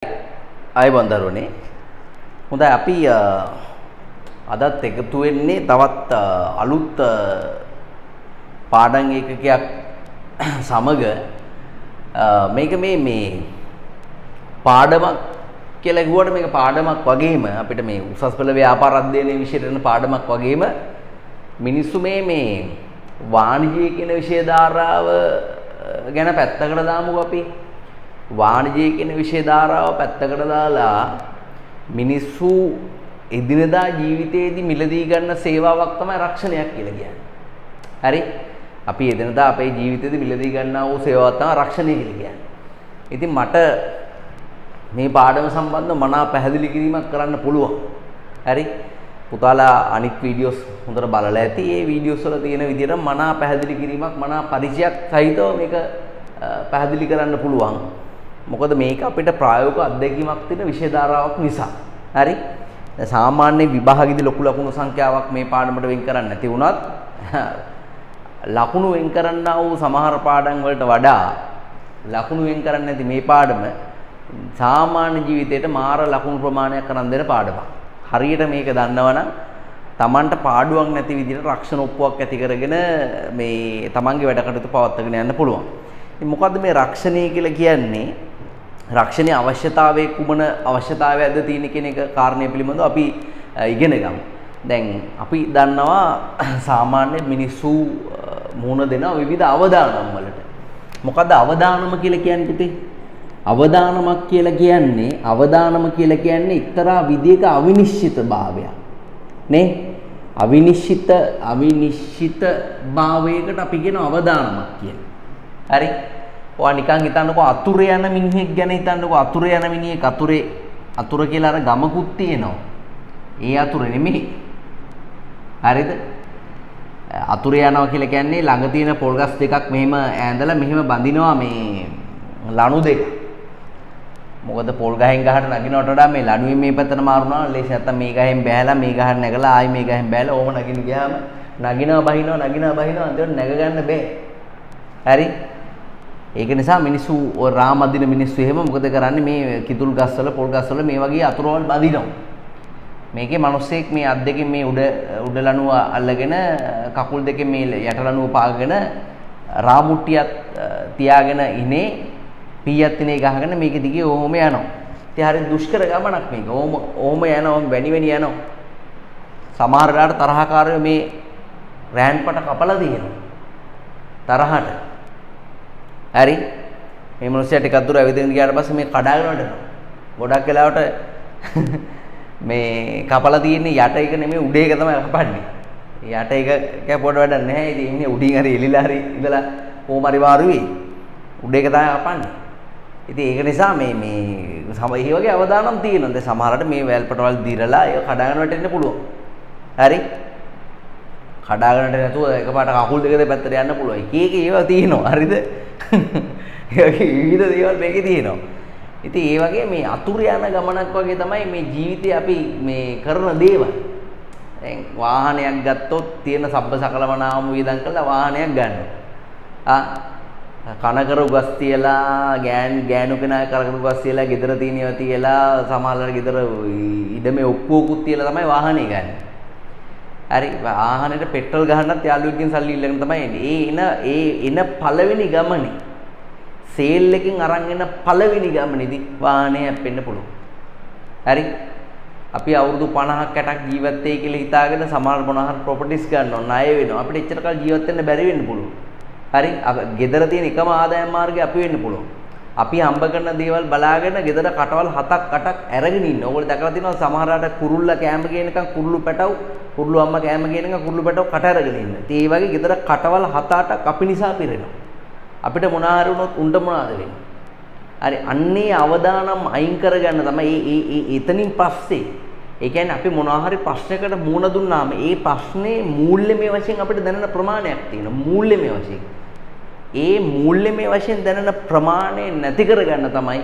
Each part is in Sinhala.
අයබන් දරුවනේ හොඳයි අපි අදත් එකතු වෙන්නේ තවත් අලුත් පාඩම් ඒකකයක් සමග මේක මේ පාඩමක් කියලා කිව්වට මේක පාඩමක් වගේම අපිට මේ උසස් පෙළ ව්‍යාපාර අධ්‍යයනයේ විෂයට යන පාඩමක් වගේම මිනිස්සු මේ වාණිජය කියන විෂය ධාරාව ගැන පැත්තකට දාමුකෝ අපි වාණිජය කියන විෂය ධාරාව පැත්තකට දාලා මිනිස්සු එදිනදා ජීවිතයේදී මිලදී ගන්න සේවාවක් තමයි රක්ෂණයක් කියලා කියන්නේ. හරි? අපි එදිනදා අපේ ජීවිතයේදී මිලදී ගන්නා වූ සේවාවක් තමයි රක්ෂණය කියලා කියන්නේ. ඉතින් මට මේ පාඩම සම්බන්ධව මනා පැහැදිලි කිරීමක් කරන්න පුළුවන්. හරි? පුතාලා අනිත් වීඩියෝස් හොඳට බලලා ඇති. ඒ වීඩියෝස් වල තියෙන විදිහට මනා පැහැදිලි කිරීමක් මනා පරිචයක් සහිතව මේක පැහැදිලි කරන්න පුළුවන්. මොකද මේක අපිට ප්‍රායෝගික අත්දැකීමක් තියෙන විෂය ධාරාවක් නිසා. හරි? සාමාන්‍ය විභාගෙදී ලොකු ලකුණු සංඛ්‍යාවක් මේ පාඩමට වෙන් කරන්න නැති වුණත් ලකුණු වෙන් කරන්නා වූ සමහර පාඩම් වලට වඩා ලකුණු වෙන් කරන්නේ නැති මේ පාඩම සාමාන්‍ය ජීවිතේට මාර ලකුණු ප්‍රමාණයක් කරන් දෙන පාඩමක්. හරියට මේක දන්නවනම් Tamanට පාඩුවක් නැති විදිහට රක්ෂණ ඔප්පුවක් ඇති කරගෙන මේ Tamanගේ වැඩ කටයුතු පවත්වාගෙන යන්න පුළුවන්. ඉතින් මොකද්ද මේ රක්ෂණය කියලා කියන්නේ? රක්ෂණයේ අවශ්‍යතාවයේ කුමන අවශ්‍යතාවයක්ද තියෙන කියන එක කාරණය පිළිබඳව අපි ඉගෙන ගමු. දැන් අපි දන්නවා සාමාන්‍ය මිනිස්සු මුහුණ දෙන විවිධ අවදානම් වලට. මොකද්ද අවදානම කියලා කියන්නේ පුතේ? අවදානමක් කියලා කියන්නේ එක්තරා විදියක අවිනිශ්චිත භාවයක්. නේ? අවිනිශ්චිත භාවයකට අපි කියන අවදානමක් කියලා. හරි? ඔයා නිකන් හිතන්නකෝ අතුරේ යන මිනිහෙක් ගැන හිතන්නකෝ අතුරේ යන මිනිහෙක් අතුර කියලා අර ගමකුත් තියෙනවා. ඒ අතුර නෙමෙයි. හරිද? අතුරේ යනවා කියලා කියන්නේ ළඟ තියෙන පොල් ගස් දෙකක් මෙහෙම ඈඳලා මෙහෙම බඳිනවා මේ ලණු දෙක. මොකද පොල් ගහෙන් ගහට නගිනවට වඩා මේ ලණුවෙන් මේ පැත්තට මාරුණා ලේසි නැත්තම් මේ ගහෙන් බෑලා මේ ගහට නැගලා ආයි මේ ගහෙන් බෑලා ඕම නගින්න ගියාම නගිනවා බහිනවා අන්තිමට නැග ගන්න බෑ. හරි? ඒක නිසා මිනිස්සු ඔය රාම අදින මිනිස්සු එහෙම මොකද කරන්නේ මේ කිතුල් ගස්වල පොල් ගස්වල මේ වගේ අතුරුවල් බඳිනවා. මේකේ මිනිස්සෙක් මේ අත් දෙකෙන් මේ උඩ ලණුව අල්ලගෙන කකුල් දෙකෙන් මේ යට ලණුව පාගගෙන රාමුට්ටියක් තියාගෙන ඉනේ පීයක් තිනේ ගහගෙන මේක දිගේ ඕම යනවා. ඉතින් හරිය දුෂ්කර ගමනක් මේක. ඕම යනවා වැනි යනවා. සමහර වෙලාවට තරහකාරයෝ මේ රෑන්පට කපලා දිනනවා. තරහට. හරි? මේ මිනිස්සයා ටිකක් දුර ඇවිදින්න ගියාට පස්සේ මේ කඩාගෙන වඩනවා. ගොඩක් වෙලාවට මේ කපලා තියෙන්නේ යට එක නෙමෙයි උඩ එක තමයි කපන්නේ. යට එක කැපුවට වැඩක් නැහැ. ඉතින් ඉන්නේ උඩින් හරි එලිලා හරි ඉඳලා කොහොම හරි වාරුවේ උඩ එක තමයි කපන්නේ. ඉතින් ඒක නිසා මේ වගේ අවදානම් තියෙනවා. දැන් සමහරට මේ වැල්පටවල් දිරලා ඒක කඩාගෙන වැටෙන්න පුළුවන්. හරි? කඩාගෙන නැතුව එකපාරට කකුල් දෙක දෙපැත්තට යන්න පුළුවන්. එක ඒවා තියෙනවා. හරිද? ඒකේ විවිධ දේවල් මේකේ තියෙනවා. ඉතින් ඒ වගේ මේ අතුරු යන ගමනක් වගේ තමයි මේ ජීවිතේ අපි මේ කරන දේවල්. දැන් වාහනයක් ගත්තොත් තියෙන සබ්බ සකලමනාම වියදම් කරලා වාහනයක් ගන්නවා. කනකර උගස් තියලා ගෑනු කෙනා කරකර උගස් තියලා ගෙදර තියෙනවා තියලා සමහරවල් ගෙදර ඉඩමේ ඔක්කොකුත් තියලා තමයි වාහනේ ගන්න. හරි වාහනේට පෙට්‍රල් ගහන්නත් යාළුවෙක්ගෙන් සල්ලි ඉල්ලගෙන තමයි එන්නේ. ඒ එන පළවෙනි ගමනේ සේල් එකකින් අරන් එන පළවෙනි ගමනේදී වාහනේ හැප්පෙන්න පුළුවන්. හරි? අපි අවුරුදු 50ක් 60ක් ජීවත් වෙයි කියලා හිතාගෙන සමහර මොනහර ප්‍රොපර්ටිස් ගන්නවා ණය වෙනවා. අපිට එච්චර කල් ජීවත් වෙන්න බැරි වෙන්න පුළුවන්. හරි? ගෙදර තියෙන එකම ආදායම් මාර්ගය අපි වෙන්න පුළුවන්. අපි හම්බ කරන දේවල් බලාගෙන ගෙදර කටවල් 7ක් 8ක් අරගෙන ඉන්න. ඕගොල්ලෝ දැකලා තියෙනවා සමහරවිට කුරුල්ලා කෑම ගේනකම් කුරුළු පැටව කුරුළු අම්මා කෑම ගේනකම් කුරුළු පැටව කට අරගෙන ඉන්න. ඉතින් ඒ වගේ ගෙදර කටවල් 7-8ක් අපි නිසා පිරෙනවා. අපිට මොනාහරි වුණොත් උන්ට මොනවාද වෙන්නේ? හරි අන්නේ අවදානම් අයින් කරගන්න තමයි එතනින් පස්සේ ඒ කියන්නේ අපි මොනාහරි ප්‍රශ්නයකට මුහුණ දුන්නාම ඒ ප්‍රශ්නේ මූල්‍යමය වශයෙන් අපිට දැනෙන ප්‍රමාණයක් තියෙනවා. මූල්‍යමය වශයෙන්. ඒ මූල්‍යමය වශයෙන් දැනෙන ප්‍රමාණය නැති කරගන්න තමයි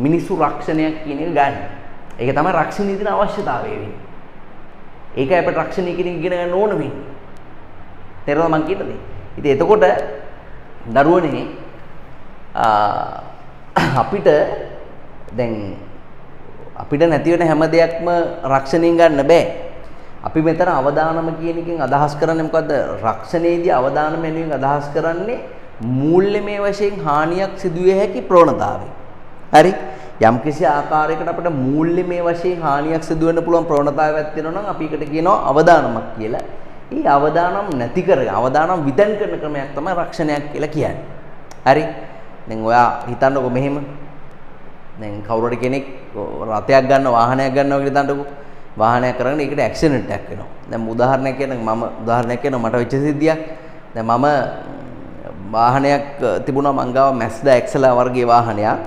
මිනිසු රක්ෂණයක් කියන එක ගන්න. ඒක තමයි රක්ෂණීය දින අවශ්‍යතාවය වෙන්නේ. ඒකයි අපිට රක්ෂණීය කියන ඉගෙන ගන්න ඕන වෙන්නේ. තේරෙනවද මං කියන්නේ? ඉතින් එතකොට දරුවනේ අපිට දැන් අපිට නැති වෙන හැම දෙයක්ම රක්ෂණයෙන් ගන්න බෑ. අපි මෙතන අවදානම කියන එකෙන් අදහස් කරන්නේ මොකද්ද? රක්ෂණයේදී අවදානම වෙනුවෙන් අදහස් කරන්නේ මූල්‍යමය වශයෙන් හානියක් සිදුවිය හැකි ප්‍රවණතාවය. හරි? යම්කිසි ආකාරයකට අපිට මූල්‍යමය වශයෙන් හානියක් සිදු වෙන්න පුළුවන් ප්‍රවණතාවයක් තියෙනවා නම් අපි ඒකට කියනවා අවදානමක් කියලා. ඒ අවදානම් නැති කරගෙන අවදානම් විදන් කරන ක්‍රමයක් තමයි රක්ෂණයක් කියලා කියන්නේ. හරි? දැන් ඔයා හිතන්නකො මෙහෙම. දැන් කවුරුහරි කෙනෙක් රථයක් ගන්න වාහනයක් ගන්නවා කියලා හිතන්නකො. වාහනයක් කරගෙන ඒකට ඇක්සිඩන්ට් එකක් වෙනවා. දැන් උදාහරණයක් කියනවා මට වෙච්ච සිද්ධියක්. දැන් මම වාහනයක් තිබුණා මං ගාව Mazda XL වර්ගයේ වාහනයක්.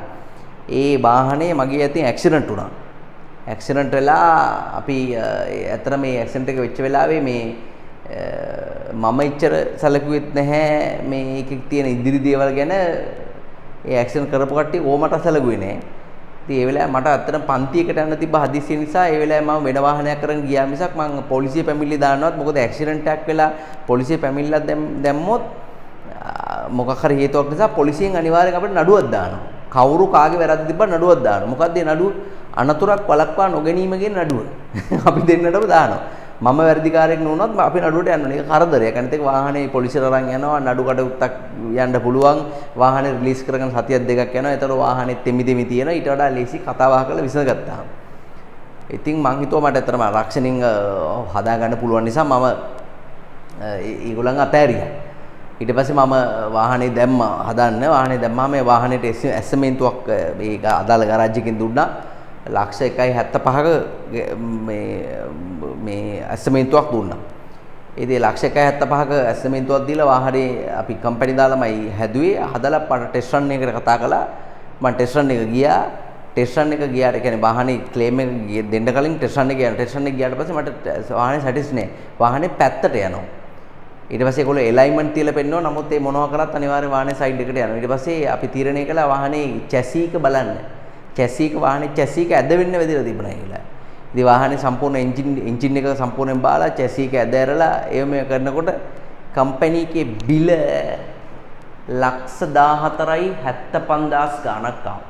ඒ වාහනේ මගේ අතින් ඇක්සිඩන්ට් වුණා. ඇක්සිඩන්ට් වෙලා අපි ඇත්තට මේ ඇක්සිඩන්ට් එක වෙච්ච වෙලාවේ මේ මම ඉච්චර සැලකුවෙත් නැහැ මේ එකේ තියෙන ඉදිරි දේවල් ගැන. ඒ ඇක්සිඩන්ට් කරපු කට්ටිය ඕමට සැලකුවේ නැහැ. ඉතින් ඒ වෙලාවේ මට ඇත්තටම පන්තියකට යන්න තිබ්බ හදිස්සිය නිසා ඒ වෙලාවේ මම වෙන වාහනයක් කරන් ගියා මිසක් මම පොලිසිය පැමිණිලි දාන්නවත් මොකද ඇක්සිඩන්ට් එකක් වෙලා පොලිසිය පැමිණිල්ලක් දැම්මොත් මොකක් හරි හේතුවක් නිසා පොලිසියෙන් අනිවාර්යෙන් අපිට නඩුවක් දානවා. කවුරු කාගේ වැරද්ද තිබ්බත් නඩුවක් දානවා. මොකද්ද ඒ නඩුව? අනතුරක් වළක්වා නොගැනීමගේ නඩුව. අපි දෙන්නටම දානවා. මම වැරදිකාරයෙක් නුනොත් අපි නඩුවට යන්න ඕනේ. ඒක කරදරයක්. අනිත් එක වාහනේ පොලිසියට අරන් යනවා. නඩු කඩුත්තක් යන්න පුළුවන්. වාහනේ රිලීස් කරගෙන සතියක් දෙකක් යනවා. ඒතර වාහනේ තෙමි තියෙනවා. ඊට වඩා ලේසි කතා බහ කරලා විසඳගත්තාම. ඉතින් මං හිතුවා මට ඇත්තටම රක්ෂණින් හදා ගන්න පුළුවන් නිසා මම ඒගොල්ලන් අතෑරියා. ඊට පස්සේ මම වාහනේ දැම්මා හදන්න. වාහනේ දැම්මා මේ වාහනේට ඇස්සමෙන්තුවක් මේක අදාළ ගරාජ් එකකින් දුන්නා. ලක්ෂ 1.75ක මේ ඇස්සමෙන්තුවක් දුන්නා. ඉතින් ලක්ෂ 1.75ක ඇස්සමෙන්තුවක් දීලා වාහනේ අපි කම්පැනි දාලාමයි හැදුවේ. හදලා මට ටෙස්ට් රන් එකකට කතා කළා. මම ටෙස්ට් රන් එක ගියා. ටෙස්ට් රන් එක ගියාට කියන්නේ වාහනේ ක්ලේම් එක දෙන්න කලින් ටෙස්ට් රන් එක ගියා. ටෙස්ට් රන් එක ගියාට පස්සේ මට වාහනේ සැටිස් නෑ. වාහනේ පැත්තට යනවා. ඊට පස්සේ ඒගොල්ලෝ එලයින්මන්ට් තියලා පෙන්නනවා. නමුත් ඒ මොනවා කරත් අනිවාර්යයෙන් වාහනේ සයිඩ් එකට යනවා. ඊට පස්සේ අපි තීරණය කළා වාහනේ චැසි එක බලන්න. චැසි එක වාහනේ චැසි එක ඇද වෙන්න වැදිලා තිබුණා ඒලා. ඉතින් වාහනේ සම්පූර්ණ එන්ජින් එක සම්පූර්ණයෙන් බාලා චැසි එක ඇද ඇරලා ඒ මේ කරනකොට කම්පැනි එකේ බිල ලක්ෂ 14,75,000 ගණක් ආවා.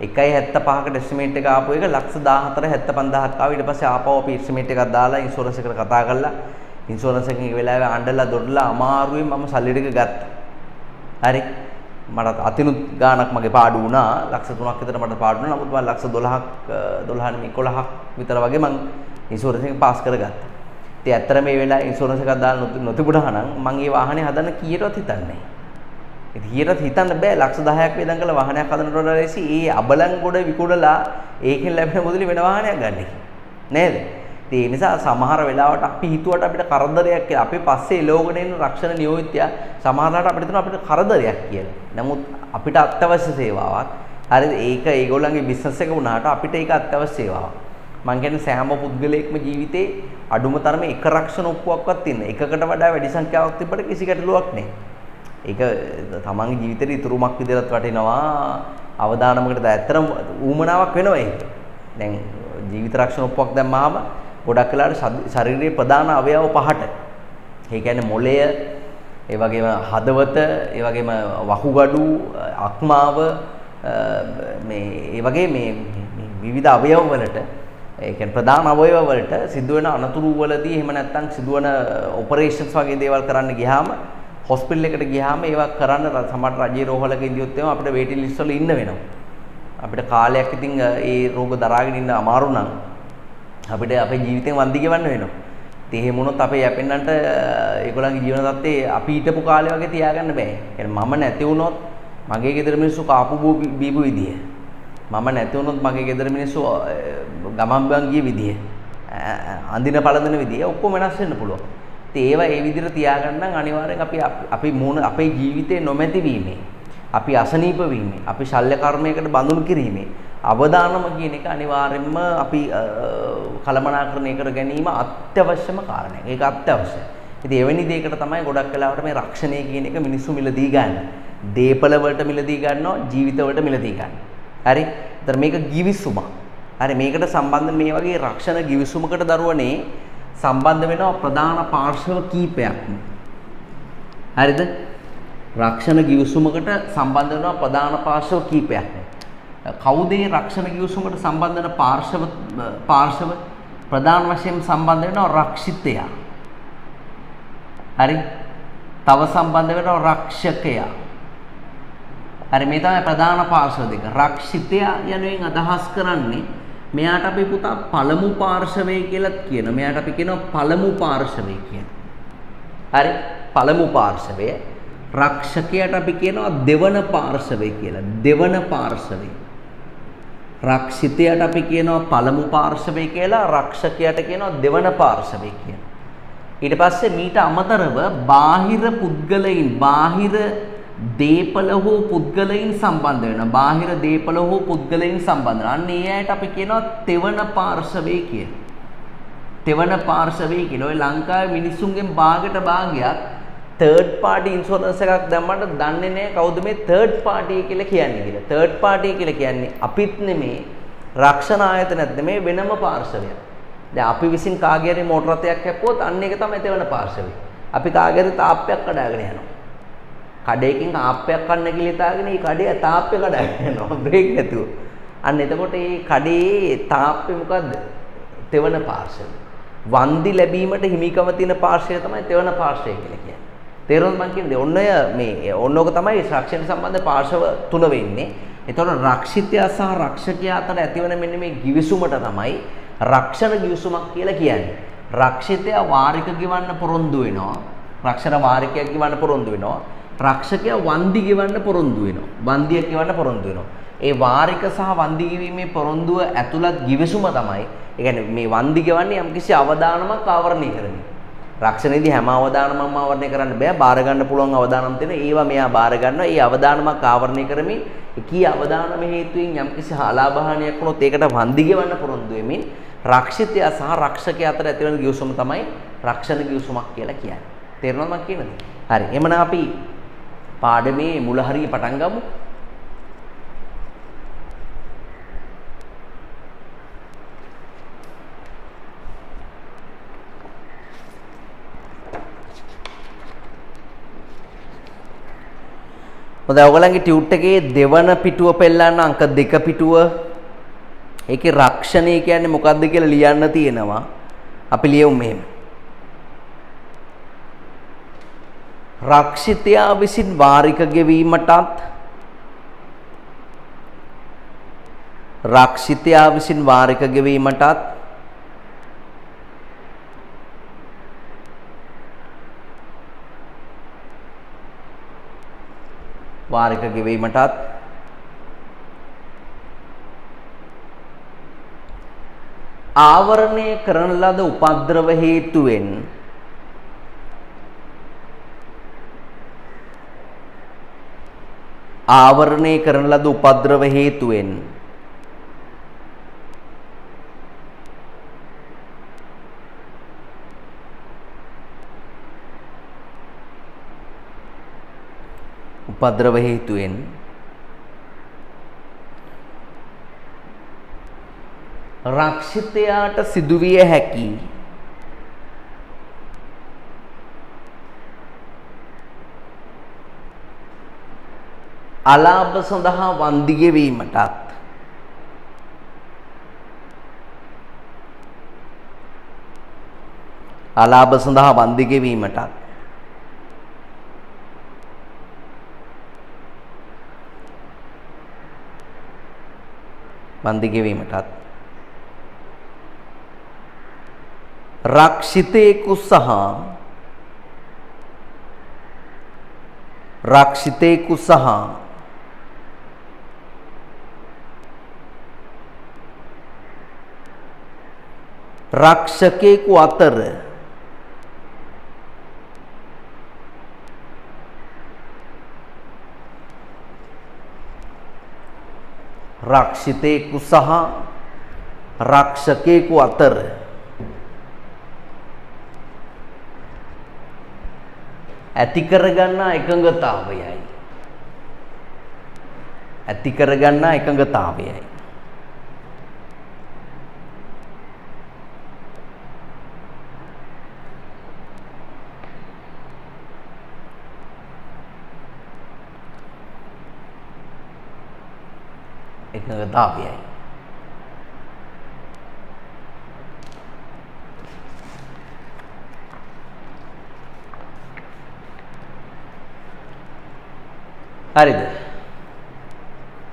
1.75කට එස්ටිමේට් එක ආපු එක ලක්ෂ 14,75,000ක් ආවා. ඊට පස්සේ ආපහු අපි එස්ටිමේට් එකක් දාලා ඉන්ෂුරන්ස් එකට කතා කරලා ඉන්ෂුරන්ස් එකේ වෙලාවේ අඬලා දොඩලා අමාරුවෙන් මම සල්ලි ටික ගත්තා. හරි. මට අතිනුත් ගාණක් මගේ පාඩු වුණා. ලක්ෂ 3ක් විතර මට පාඩු වුණා. නමුත් මම ලක්ෂ 11ක් විතර වගේ මං ඉන්ෂුරන්ස් එක පාස් කරගත්තා. ඉතින් ඇත්තට මේ වෙලාවේ ඉන්ෂුරන්ස් එකක් දාලා නොතිබුණා නම් මං මේ වාහනේ හදන්න කීයටවත් හිතන්නේ නැහැ. ඉතින් කීයටවත් හිතන්න බෑ. ලක්ෂ 10ක් වේදන් කරලා වාහනයක් හදන්නට වඩා ලේසි ඒ අබලන් ගොඩ විකුණලා ඒකෙන් ලැබෙන මුදලි වෙන වාහනයක් ගන්න එක. නේද? ඒ නිසා සමහර වෙලාවට අපි හිතුවට අපිට කරදරයක් කියලා අපි පස්සේ එලෝගෙන ඉන්න රක්ෂණ නියෝජිතයා සමහරවිට අපිට හිතනවා අපිට කරදරයක් කියලා. නමුත් අපිට අත්‍යවශ්‍ය සේවාවක්. හරිද? ඒක ඒගොල්ලන්ගේ බිස්නස් එක වුණාට අපිට ඒක අත්‍යවශ්‍ය සේවාවක්. මං කියන්නේ සෑම පුද්ගලයෙක්ම ජීවිතේ අඩුම තරමේ එක රක්ෂණ ඔප්පුවක්වත් තියෙන. එකකට වඩා වැඩි සංඛ්‍යාවක් තිබ්බට කිසි ගැටලුවක් නැහැ. ඒක තමන්ගේ ජීවිතේට ඉතුරුමක් විදිහට වටිනවා. අවදානමකට ඇත්තටම ඌමනාවක් වෙනවා ඒක. දැන් ජීවිත රක්ෂණ ඔප්පුවක් දැම්මාම ගොඩක් වෙලාවට ශරීරයේ ප්‍රධාන අවයව පහට. ඒ කියන්නේ මොළය, ඒ වගේම හදවත, ඒ වගේම වකුගඩු, අක්මාව මේ ඒ වගේ මේ විවිධ අවයව වලට ඒ කියන්නේ ප්‍රධාන අවයව වලට සිදුවෙන අනතුරු වලදී එහෙම නැත්නම් සිදුවන ඔපරේෂන්ස් වගේ දේවල් කරන්න ගියාම හොස්පිටල් එකට ගියාම ඒවා කරන්න සමහර රජයේ රෝහලක ඉඳියොත් එම අපිට වේටින් ලිස්ට් වල ඉන්න වෙනවා. අපිට කාලයක් ඉතින් ඒ රෝග දරාගෙන ඉන්න අමාරු නම් අපිට අපේ ජීවිතෙන් වන්දි ගෙවන්න වෙනවා. ඉතින් එහෙම වුණොත් අපේ යැපෙන්නන්ට ඒගොල්ලන්ගේ ජීවන තත්ත්වේ අපි හිටපු කාලේ වගේ තියාගන්න බෑ. يعني මම නැති වුණොත් මගේ ගෙදර මිනිස්සු කාපු බීපු විදිය. මම නැති වුණොත් මගේ ගෙදර මිනිස්සු ගමන් බං ගිය විදිය. අඳින පළඳින විදිය ඔක්කොම වෙනස් වෙන්න පුළුවන්. ඉතින් ඒවා ඒ විදිහට තියාගන්න නම් අනිවාර්යෙන් අපි අපේ ජීවිතේ නොමැති වීමේ, අපි අසනීප වීමේ, අපි ශල්‍ය කර්මයකට බඳුන් කිරීමේ අවදානම කියන එක අනිවාර්යෙන්ම අපි කළමනාකරණය කර ගැනීම අත්‍යවශ්‍යම කාරණයක්. ඒක අත්‍යවශ්‍යයි. ඉතින් එවැනි දෙයකට තමයි ගොඩක් වෙලාවට මේ රක්ෂණය කියන එක මිනිස්සු මිලදී ගන්න. දීපල වලට මිලදී ගන්නවා, ජීවිත වලට මිලදී ගන්නවා. හරි? ඒතර මේක givisuma. හරි මේකට සම්බන්ධ මේ වගේ රක්ෂණ givisumකට දරුවනේ සම්බන්ධ වෙනවා ප්‍රධාන පාර්ශ්ව කීපයක්ම. හරිද? රක්ෂණ givisumකට සම්බන්ධ වෙනවා ප්‍රධාන පාර්ශ්ව කීපයක්ම. කවුද මේ රක්ෂණ ගිවිසුමට සම්බන්ධ වෙන පාර්ශව ප්‍රධාන වශයෙන් සම්බන්ධ වෙනවා රක්ෂිතයා. හරි. තව සම්බන්ධ වෙනවා රක්ෂකයා. හරි, මේ තමයි ප්‍රධාන පාර්ශව දෙක. රක්ෂිතයා යනුවෙන් අදහස් කරන්නේ මෙයාට අපි පුතා පළමු පාර්ශවය කියලාත් කියනවා. මෙයාට අපි කියනවා පළමු පාර්ශවය කියලා. හරි, පළමු පාර්ශවය. රක්ෂකයාට අපි කියනවා දෙවන පාර්ශවය කියලා. දෙවන පාර්ශවය. රක්ෂිතයාට අපි කියනවා පළමු පාර්ශවය කියලා. රක්ෂකයාට කියනවා දෙවන පාර්ශවය කියලා. ඊට පස්සේ මීට අමතරව බාහිර පුද්ගලයන්, බාහිර දේපල හෝ පුද්ගලයන් සම්බන්ධ වෙනවා. බාහිර දේපල හෝ පුද්ගලයන් සම්බන්ධ වෙනවා. අන්න ඒ අයට අපි කියනවා තෙවන පාර්ශවය කියලා. තෙවන පාර්ශවය කියලා. ඔය ලංකාවේ මිනිස්සුන්ගෙන් භාගයට භාගයක් තර්ඩ් පාර්ටි ඉන්ෂුරන්ස් එකක් දැම්මට දන්නේ නැහැ කවුද මේ තර්ඩ් පාර්ටි කියලා කියන්නේ කියලා. තර්ඩ් පාර්ටි කියලා කියන්නේ අපිත් නෙමේ, රක්ෂණ ආයතනත් නෙමේ, වෙනම පාර්ශවයක්. දැන් අපි විසින් කාගේ හරි මෝටර රථයක් හැප්පුවොත් අන්න ඒක තමයි තෙවන පාර්ශවය. අපි කාගේ හරි තාප්පයක් කඩාගෙන යනවා. කඩේකින් තාප්පයක් කන්න කියලා හිතාගෙන ඒ කඩේ තාප්පේ කඩාගෙන යනවා බ්‍රේක් නැතුව. අන්න එතකොට මේ කඩේ තාප්පේ මොකද්ද? තෙවන පාර්ශවය. වන්දි ලැබීමට හිමිකම තියෙන පාර්ශවය තමයි තෙවන පාර්ශවය කියලා කියන්නේ. තේරුණාද මං කියන්නේ? ඔන්න ඔක තමයි රක්ෂණ සම්බන්ධ පාර්ශව තුන වෙන්නේ. එතකොට රක්ෂිතයා සහ රක්ෂකයා අතර ඇතිවන මෙන්න මේ ගිවිසුමට තමයි රක්ෂණ ගිවිසුමක් කියලා කියන්නේ. රක්ෂිතයා වාරික ගෙවන්න පොරොන්දු වෙනවා. රක්ෂණ වාරිකයක් ගෙවන්න පොරොන්දු වෙනවා. රක්ෂකයා වන්දි ගෙවන්න පොරොන්දු වෙනවා. වන්දියක් ගෙවන්න පොරොන්දු වෙනවා. ඒ වාරික සහ වන්දි ගෙවීමේ පොරොන්දුව ඇතුළත් ගිවිසුම තමයි. ඒ කියන්නේ මේ වන්දි ගෙවන්නේ යම්කිසි අවදානමක් ආවරණය කරමින්. රක්ෂණයේදී හැම අවදානමක්ම ආවරණය කරන්න බෑ. බාර ගන්න පුළුවන් අවදානම් තියෙන ඒවා මෙයා බාර ගන්නවා. ඒ අවදානමක් ආවරණය කරමින් එකී අවදානම හේතුවෙන් යම්කිසි හාලාභාණයක් වුණොත් ඒකට වන්දි ගෙවන්න පොරොන්දු වෙමින් රක්ෂිතයා සහ රක්ෂකයා අතර ඇතිවන ගිවිසුම තමයි රක්ෂණ ගිවිසුමක් කියලා කියන්නේ. තේරෙනවද මම කියන්නේ? හරි. එhmenan අපි පාඩමේ මුල හරිය පටන් ගමු. හොඳයි, ඔයගොල්ලන්ගේ ටියුට් එකේ දෙවන පිටුව පෙන්නන්න අංක 2 පිටුව. ඒකේ රක්ෂණය කියන්නේ මොකක්ද කියලා ලියන්න තියෙනවා. අපි ලියමු මෙහෙම. රක්ෂිතයා විසින් වාරික ගෙවීමටත් රක්ෂිතයා විසින් වාරික ගෙවීමටත් වාරික ගෙවීමටත් ආවරණය කරන ලද උපද්‍රව හේතුවෙන් ආවරණය කරන ලද උපද්‍රව හේතුවෙන් උපද්‍රව හේතුවෙන් රක්ෂිතයාට සිදුවිය හැකි අලාභ සඳහා වන්දි ගෙවීමටත් අලාභ සඳහා වන්දි ගෙවීමටත් වන්දි ගෙවීමටත් රක්ෂිතේකු සහ රක්ෂකේකු අතර රක්ෂිතේකු සහ රක්ෂකේකු අතර ඇති කරගන්නා එකඟතාවයයි. ඇති කරගන්නා එකඟතාවයයි. එකඟතාවයයි. හරිද?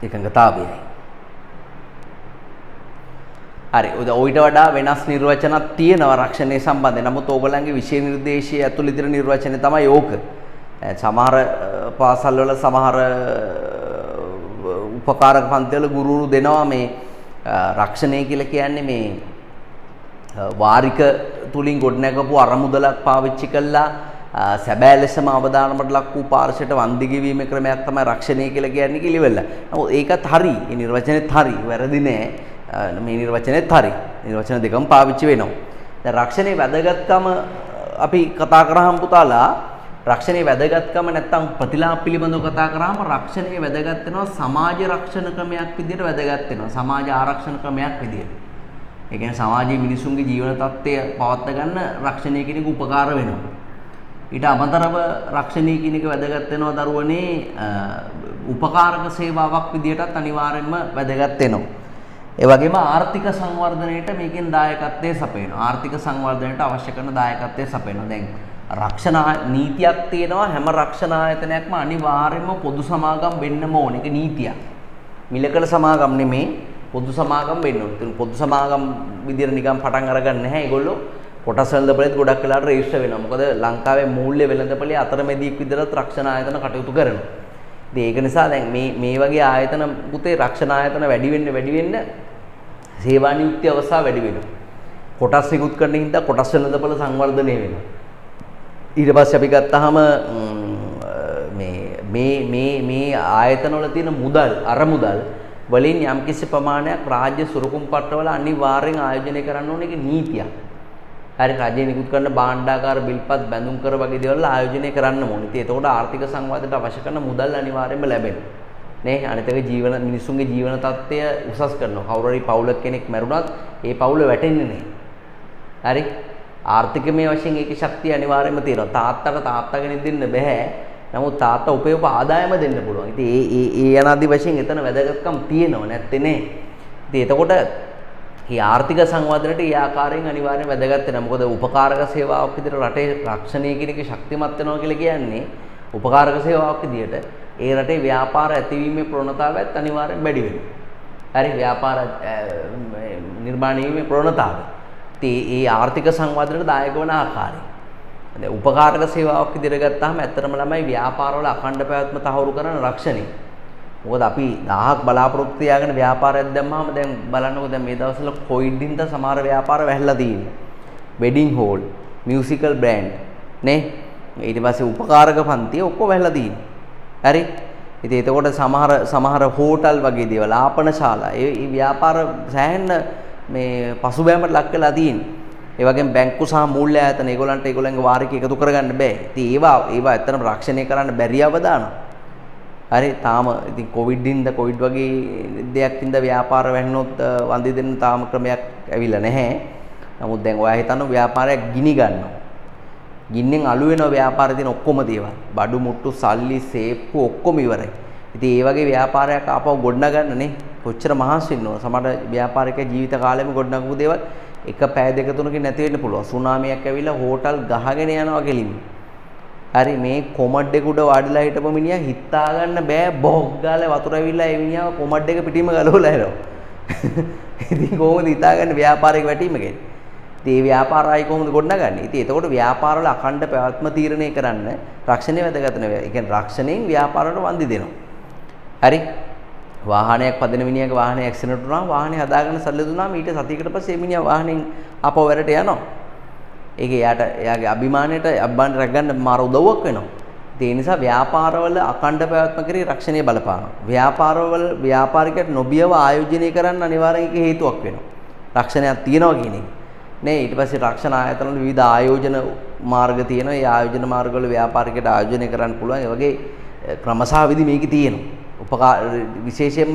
එකඟතාවයයි. හරි. ඔයිට වඩා වෙනස් නිර්වචනක් තියෙනවා රක්ෂණය සම්බන්ධයෙන්. නමුත් ඕගොල්ලන්ගේ විෂය නිර්දේශයේ ඇතුළේ තියෙන නිර්වචනය තමයි ඕක. සමහර පාසල් වල සමහර උපකාරක පන්තිවල ගුරුවරු දෙනවා මේ රක්ෂණය කියලා කියන්නේ මේ වාරික තුලින් ගොඩනැගපු අරමුදලක් පාවිච්චි කළා සැබෑ ලෙසම අවදානමට ලක් වූ පාර්ශවයට වන්දි ගෙවීමේ ක්‍රමයක් තමයි රක්ෂණය කියලා කියන්නේ කිලිවෙලා. නමුත් ඒකත් හරි. මේ නිර්වචනේත් හරි. වැරදි නෑ. මේ නිර්වචනේත් හරි. නිර්වචන දෙකම පාවිච්චි වෙනවා. දැන් රක්ෂණයේ වැදගත්කම අපි කතා කරාම පුතාලා රක්ෂණයේ වැදගත්කම නැත්තම් ප්‍රතිලාභ පිළිබඳව කතා කරාම රක්ෂණයේ වැදගත් වෙනවා සමාජ රක්ෂණ ක්‍රමයක් විදිහට වැදගත් වෙනවා. සමාජ ආරක්ෂණ ක්‍රමයක් විදිහට. ඒ කියන්නේ සමාජයේ මිනිසුන්ගේ ජීවන තත්ත්වය පවත්වා ගන්න රක්ෂණය කියන එක උපකාර වෙනවා. ඊට අමතරව රක්ෂණය කියන එක වැදගත් වෙනවා දරුවනේ උපකාරක සේවාවක් විදිහටත් අනිවාර්යයෙන්ම වැදගත් වෙනවා. ඒ වගේම ආර්ථික සංවර්ධනයට මේකෙන් දායකත්වයේ සපයනවා. ආර්ථික සංවර්ධනයට අවශ්‍ය කරන දායකත්වයේ සපයනවා. දැන් රක්ෂණ නීතියක් තියෙනවා හැම රක්ෂණ ආයතනයක්ම අනිවාර්යයෙන්ම පොදු සමාගම් වෙන්නම ඕන. ඒක නීතියක්. මිලකල සමාගම් නෙමේ පොදු සමාගම් වෙන්න ඕන. ඉතින් පොදු සමාගම් විදිහට නිකන් පටන් අරගන්න නැහැ. ඒගොල්ලෝ කොටස් වෙළඳපොලේත් ගොඩක් වෙලාවට රෙජිස්ටර් වෙනවා. මොකද ලංකාවේ මූල්‍ය වෙළඳපොලේ අතරමැදියෙක් විදිහට රක්ෂණ ආයතන කටයුතු කරනවා. ඉතින් ඒක නිසා දැන් මේ වගේ ආයතන පුතේ රක්ෂණ ආයතන වැඩි වෙන්න සේවා නියුක්ති අවස්ථා වැඩි වෙනවා. කොටස් නිකුත් කරන හින්දා කොටස් වෙළඳපොළ සංවර්ධනය වෙනවා. ඊට පස්සේ අපි ගත්තාම මේ ආයතන වල තියෙන මුදල් අරමුදල් වලින් යම්කිසි ප්‍රමාණයක් රාජ්‍ය සුරුකුම් පත්‍රවල අනිවාර්යෙන් ආයෝජනය කරන්න ඕනේ. ඒක නීතියක්. හරි රජය නිකුත් කරන භාණ්ඩාගාර බිල්පත් බැඳුම් කර වගේ දේවල් ආයෝජනය කරන්න ඕනේ. ඉතින් එතකොට ආර්ථික සංවාදයට අවශ්‍ය කරන මුදල් අනිවාර්යයෙන්ම ලැබෙනවා. නේ අනිත් එක මිනිසුන්ගේ ජීවන තත්ත්වය උසස් කරනවා. කවුරු හරි පවුලක කෙනෙක් මැරුණත් ඒ පවුල වැටෙන්නේ නැහැ. හරි ආර්ථිකමය වශයෙන් ඒකේ ශක්තිය අනිවාර්යයෙන්ම තියෙනවා. තාත්තට කෙනෙක් දෙන්න බෑ. නමුත් තාත්තා උපයෝග ආදායම දෙන්න පුළුවන්. ඉතින් ඒ යනාදි වශයෙන් එතන වැදගත්කම් තියෙනවා නැත්තේ නේ. ඉතින් එතකොට මේ ආර්ථික සංවර්ධනයට ඒ ආකාරයෙන් අනිවාර්යෙන් වැදගත් වෙනවා. මොකද උපකාරක සේවාවක් විදිහට රටේ රක්ෂණය කියන එක ශක්තිමත් වෙනවා කියලා කියන්නේ උපකාරක සේවාවක් විදිහට ඒ රටේ ව්‍යාපාර ඇතිවීමේ ප්‍රවණතාවයත් අනිවාර්යෙන් වැඩි වෙනවා. හරි ව්‍යාපාර නිර්මාණය වීමේ ප්‍රවණතාවය. ඉතින් ඒ ආර්ථික සංවර්ධනයට දායක වන ආකාරය. දැන් උපකාරක සේවාවක් විදිහට ගත්තාම ඇත්තටම ළමයි ව්‍යාපාරවල අඛණ්ඩ පැවැත්ම තහවුරු කරන රක්ෂණය. මොකද අපි 1000ක් බලාපොරොත්තු තියාගෙන ව්‍යාපාරයක් දැම්මම දැන් බලන්නකෝ දැන් මේ දවස්වල කොවිඩ් හින්දා සමහර ව්‍යාපාර වැහැලා තියෙනවා. වෙඩින් හෝල්, මියුසිකල් බෑන්ඩ් නේ. ඊට පස්සේ උපකාරක පන්ති ඔක්කොම වැහැලා තියෙනවා. හරි. ඉතින් එතකොට සමහර හෝටල් වගේ දේවල්, ආපනශාලා ඒ ව්‍යාපාර සෑහෙන මේ පසුබෑමට ලක් වෙලා තියෙනවා. ඒ වගේම බැංකු සහ මූල්‍ය ආයතන ඒගොල්ලන්ගේ වාරික එකතු කරගන්න බෑ. ඉතින් ඒවා ඇත්තටම රක්ෂණය කරන්න බැරි අවදානවා. හරි තාම ඉතින් කොවිඩ් වගේ දෙයක් හින්දා ව්‍යාපාර වැහෙනොත් වන්දි දෙන්න තාම ක්‍රමයක් ඇවිල්ලා නැහැ. නමුත් දැන් ඔයා හිතන්න ව්‍යාපාරයක් ගිනි ගන්නවා. ගින්නෙන් අළු වෙනවා ව්‍යාපාරේ තියෙන ඔක්කොම දේවල්. බඩු මුට්ටු සල්ලි සේප්පු ඔක්කොම ඉවරයි. ඉතින් ඒ වගේ ව්‍යාපාරයක් ආපහු ගොඩනගන්නනේ කොච්චර මහන්සි වෙනවද? සමහර ව්යාපාරික ජීවිත කාලෙම ගොඩනගපු දේවල් එක පැය දෙක තුනකින් නැති වෙන්න පුළුවන්. සුනාමියක් ඇවිල්ලා හෝටල් ගහගෙන යනවා කෙලින්ම. හරි මේ කොමඩ් එක උඩ වාඩිලා හිටපු මිනිහා හිතා ගන්න බෑ බොක් ගාලා වතුර ඇවිල්ලා ඒ මිනිහා කොමඩ් එක පිටින්ම ගලවලා එනවා. ඉතින් කොහොමද හිතාගන්නේ ව්‍යාපාරයක වැටීම කියන්නේ? ඉතින් මේ ව්‍යාපාරයි කොහොමද ගොඩනගන්නේ? ඉතින් එතකොට ව්‍යාපාරවල අඛණ්ඩ පැවැත්ම තීරණය කරන්න රක්ෂණය වැදගත් වෙනවා. ඒ කියන්නේ රක්ෂණයෙන් ව්යාපාරවලට වන්දි දෙනවා. හරි වාහනයක් පදින මිනිහාගේ වාහනේ ඇක්සිඩන්ට් වුණාම වාහනේ හදාගන්න සල්ලි දුන්නාම ඊට සතියකට පස්සේ මේ මිනිහා වාහනෙන් ආපහු වැරට යනවා. ඒක එයාගේ අභිමානයට රැක ගන්න මාර උදව්වක් වෙනවා. ඒ නිසා ව්‍යාපාරවල අඛණ්ඩ පැවැත්ම කරේ රක්ෂණය බලපානවා. ව්‍යාපාරිකයට නොබියව ආයෝජනය කරන්න අනිවාර්යෙන් ඒක හේතුවක් වෙනවා. රක්ෂණයක් තියනවා කියන එක. නේ ඊට පස්සේ රක්ෂණ ආයතන වල විවිධ ආයෝජන මාර්ග තියෙනවා. ඒ ආයෝජන මාර්ග වල ව්‍යාපාරිකයට ආයෝජනය කරන්න පුළුවන්. ඒ වගේ ක්‍රමසහ විදි මේකේ තියෙනවා. විශේෂයෙන්ම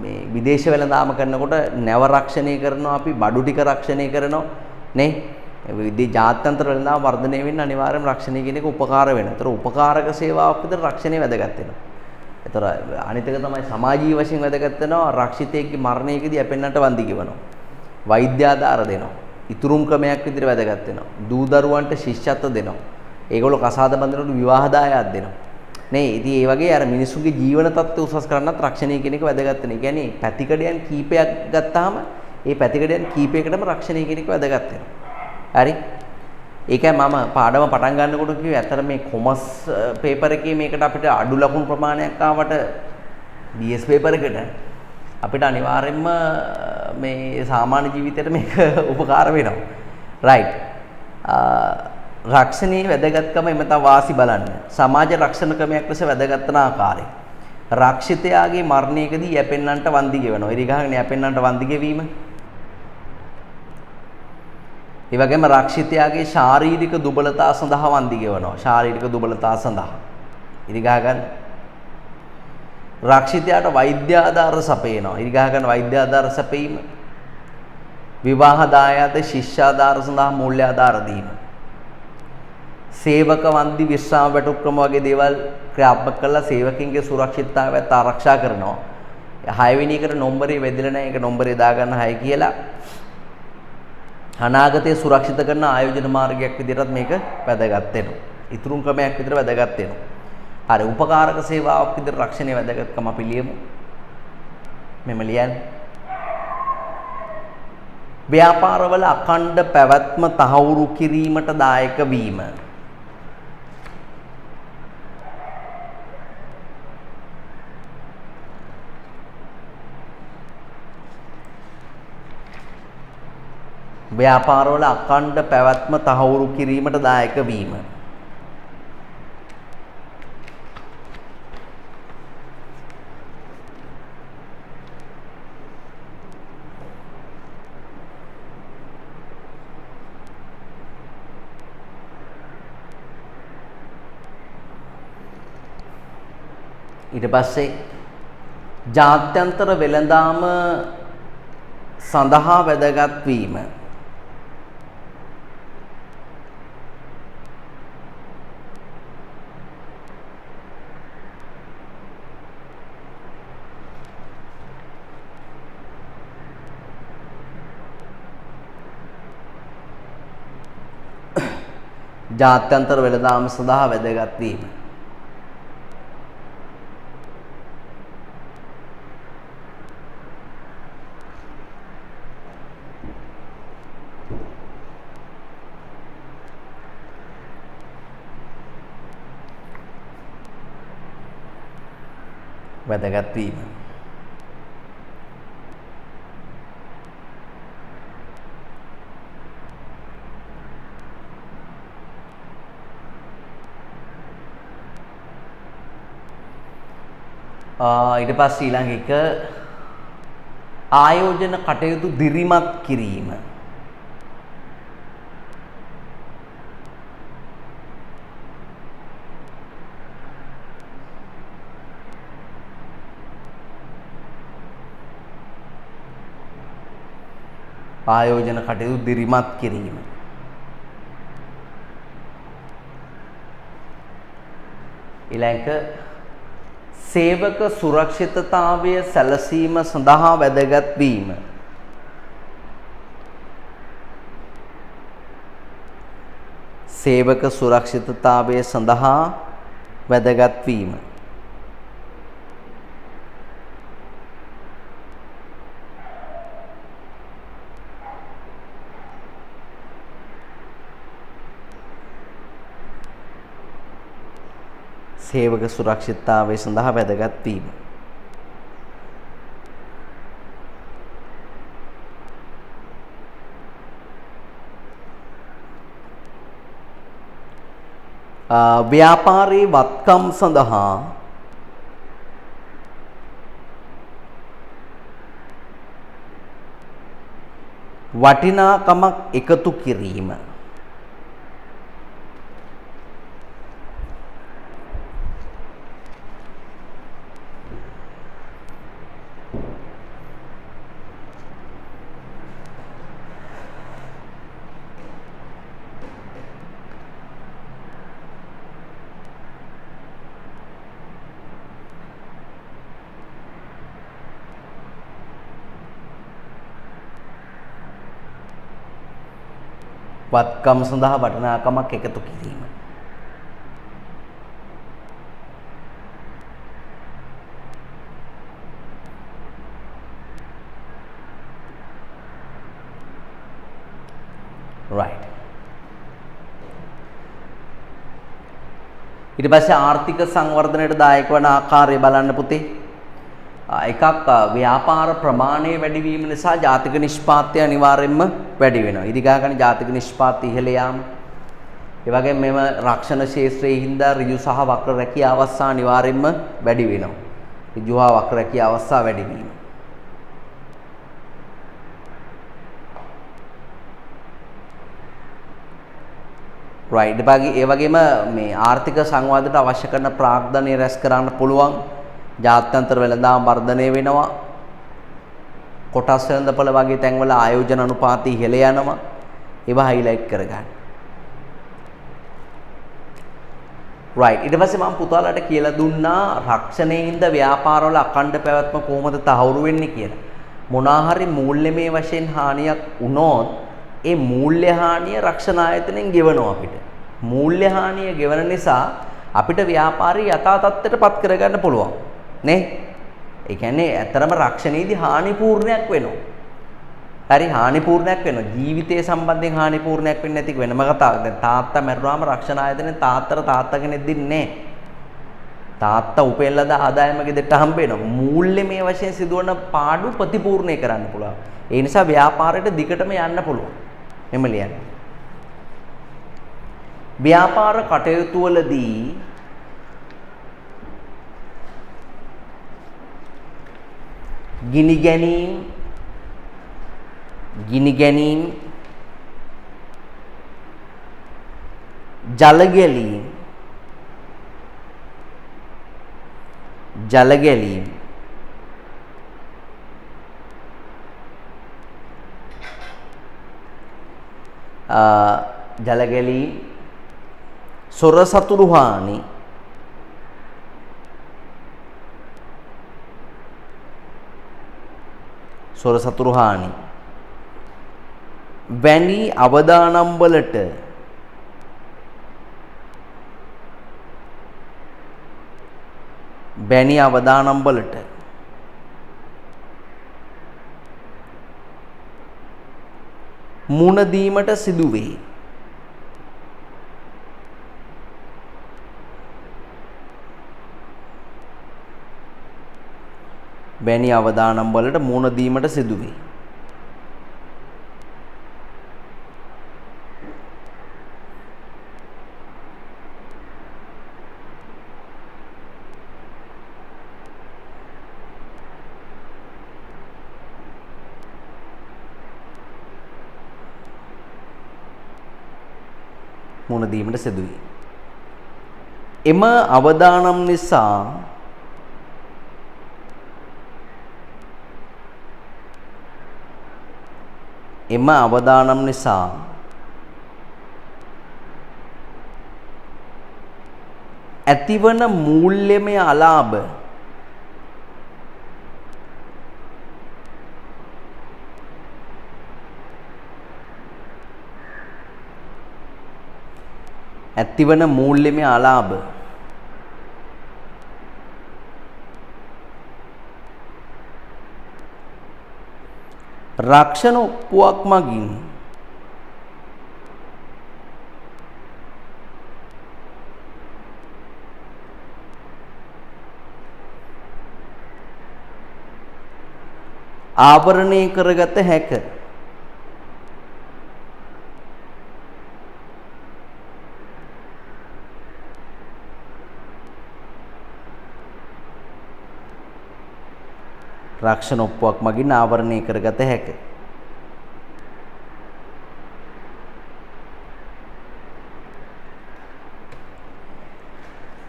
මේ විදේශ වෙළඳාම කරනකොට නැව රක්ෂණය කරනවා අපි බඩු ටික රක්ෂණය කරනවා නේ ජාත්‍යන්තර වෙළඳාම වර්ධනය වෙන්න අනිවාර්යයෙන්ම රක්ෂණය කියන එක උපකාර වෙනවා. ඒතර උපකාරක සේවාවක් විතර රක්ෂණය වැදගත් වෙනවා. ඒතර අනිත් එක තමයි සමාජීය වශයෙන් වැදගත් වෙනවා රක්ෂිතයෙක්ගේ මරණයකදී අපෙන්නට වන්දි ගෙවනවා. වෛද්‍ය ආධාර දෙනවා. ඉතුරුම් ක්‍රමයක් විදිහට වැදගත් වෙනවා. දූ දරුවන්ට ශිෂ්‍යත්ව දෙනවා. ඒගොල්ලෝ කසාද බඳිනකොට විවාහ දායාද දෙනවා. නේ ඉතින් ඒ වගේ අර මිනිසුන්ගේ ජීවන තත්ත්වය උසස් කරන්නත් රක්ෂණය කියන එක වැදගත් වෙනවා. ඒ කියන්නේ පැතිකඩයන් කීපයක් ගත්තාම ඒ පැතිකඩයන් කීපයකටම රක්ෂණය කියන එක වැදගත් වෙනවා. හරි? ඒකයි මම පාඩම පටන් ගන්නකොට කිව්වේ ඇත්තට මේ කොමර්ස් පේපර් එකේ මේකට අපිට අඩු ලකුණු ප්‍රමාණයක් ආවට BS පේපර් එකට අපිට අනිවාර්යයෙන්ම මේ සාමාන්‍ය ජීවිතේට මේක උපකාර වෙනවා. රයිට්. රක්ෂණයේ වැදගත්කම එමෙතන වාසි බලන්න. සමාජ රක්ෂණ ක්‍රමයක් ලෙස වැදගත් වන ආකාරය. රක්ෂිතයාගේ මරණයකදී යැපෙන්නන්ට වන්දි ගෙවනවා. ඉරි ගහගෙන යැපෙන්නන්ට වන්දි ගෙවීම. ඒ වගේම රක්ෂිතයාගේ ශාරීරික දුබලතා සඳහා වන්දි ගෙවනවා. ශාරීරික දුබලතා සඳහා. ඉරි ගහගන්න. රක්ෂිතයාට වෛද්‍ය ආධාර සපයනවා. ඉරි ගහගන්න වෛද්‍ය ආධාර සපයීම. විවාහ දායාද ශිෂ්‍යාධාර සඳහා මූල්‍ය ආධාර දීම. සේවක වන්දි විශ්‍රාම වැටුප්ක්‍රම වගේ දේවල් ක්‍රියාත්මක කරලා සේවකින්ගේ සුරක්ෂිතතාවයත් ආරක්ෂා කරනවා. 6 වෙනි එකට නම්බරේ වැදිලා නැහැ. ඒක නම්බරේ දාගන්න 6 කියලා. අනාගතයේ සුරක්ෂිත කරන ආයෝජන මාර්ගයක් විදිහටත් මේක වැදගත් වෙනවා. ඉතුරුම් ක්‍රමයක් විදිහට වැදගත් වෙනවා. හරි උපකාරක සේවාවක් විදිහට රක්ෂණයේ වැදගත්කම අපි ලියමු. මෙම ලියන්නේ. ව්‍යාපාරවල අඛණ්ඩ පැවැත්ම තහවුරු කිරීමට දායක වීම. ව්‍යාපාරවල අඛණ්ඩ පැවැත්ම තහවුරු කිරීමට දායක වීම. ඊට පස්සේ ජාත්‍යන්තර වෙළඳාම සඳහා වැදගත් වීම. ජාත්‍යන්තර වෙළඳාම සඳහා වැදගත් වීම. වැදගත් වීම. ඊට පස්සේ ඊළඟ එක ආයෝජන කටයුතු දිරිමත් කිරීම. ආයෝජන කටයුතු දිරිමත් කිරීම. ඊළඟ සේවක සුරක්ෂිතතාවය සැලසීම සඳහා වැදගත් වීම. සේවක සුරක්ෂිතතාවය සඳහා වැදගත් වීම. සේවක සුරක්ෂිතතාවය සඳහා වැදගත් වීම. ව්‍යාපාරයේ වත්කම් සඳහා වටිනාකමක් එකතු කිරීම. වත්කම් සඳහා වටිනාකමක් එකතු කිරීම. right. ඊට පස්සේ ආර්ථික සංවර්ධනයට දායක වන ආකාරය බලන්න පුතේ. එකක් ව්‍යාපාර ප්‍රමාණය වැඩි වීම නිසා ජාතික නිෂ්පාදනය අනිවාර්යයෙන්ම වැඩි වෙනවා. ඉදිරිගාගෙන ජාතික නිෂ්පාදනය ඉහළ යාම. ඒ වගේම මෙම රක්ෂණ ක්ෂේත්‍රයේ හින්දා ඍජු සහ වක්‍ර රැකියා අවස්ථා අනිවාර්යයෙන්ම වැඩි වෙනවා. ඍජු හා වක්‍ර රැකියා අවස්ථා වැඩි වීම. right. ඒ වගේම මේ ආර්ථික සංවාදයට අවශ්‍ය කරන ප්‍රාග්ධනය රැස් කරන්න පුළුවන්. ජාත්‍යන්තර වෙළඳාම් වර්ධනය වෙනවා. කොටස් වෙළඳපොළ වගේ තැන්වල ආයෝජන අනුපාතය ඉහළ යනවා. ඒවා highlight කරගන්න. right. ඊට පස්සේ මම පුතාලට කියලා දුන්නා රක්ෂණයෙන්ද ව්‍යාපාරවල අඛණ්ඩ පැවැත්ම කොහොමද තහවුරු වෙන්නේ කියලා. මොනවා හරි මූල්‍යමය වශයෙන් හානියක් වුණොත් ඒ මූල්‍ය හානිය රක්ෂණ ආයතනයෙන් ගෙවනවා අපිට. මූල්‍ය හානිය ගෙවන නිසා අපිට ව්‍යාපාරي යථා තත්ත්වයටපත් කරගන්න පුළුවන්. නේ? ඒ කියන්නේ ඇත්තරම රක්ෂණයේදී හානිපූර්ණයක් වෙනවා. හරි හානිපූර්ණයක් වෙනවා. ජීවිතය සම්බන්ධයෙන් හානිපූර්ණයක් වෙන්නේ නැති වෙනම කතාවක්. දැන් තාත්තා මැරුණාම රක්ෂණ ආයතනයෙන් තාත්තා කෙනෙක් දෙන්නේ නැහැ. තාත්තා උපෙන්ලද ආදායම ගෙදරට හම්බ වෙනවා. මූල්‍යමය වශයෙන් සිදුවන පාඩු ප්‍රතිපූර්ණය කරන්න පුළුවන්. ඒ නිසා ව්‍යාපාරයට දිගටම යන්න පුළුවන්. එම ලියන්න. ව්‍යාපාර කටයුතු වලදී ගිනි ගැනීම ජල ගැලීම් සොර සතුරු හානි වැනි අවදානම් වලට මුණ දීමට සිදුවේ. වැනි අවදානම් වලට මුණ දීමට සිදුවේ. මුණ දීමට සිදුවේ. එම අවදානම් නිසා ඇතිවන මූල්‍යමය අලාභ රක්ෂණ ඔප්පුවක් මගින් ආවරණය කරගත හැක. රක්ෂණ ඔප්පුවක් මගින් ආවරණය කරගත හැක.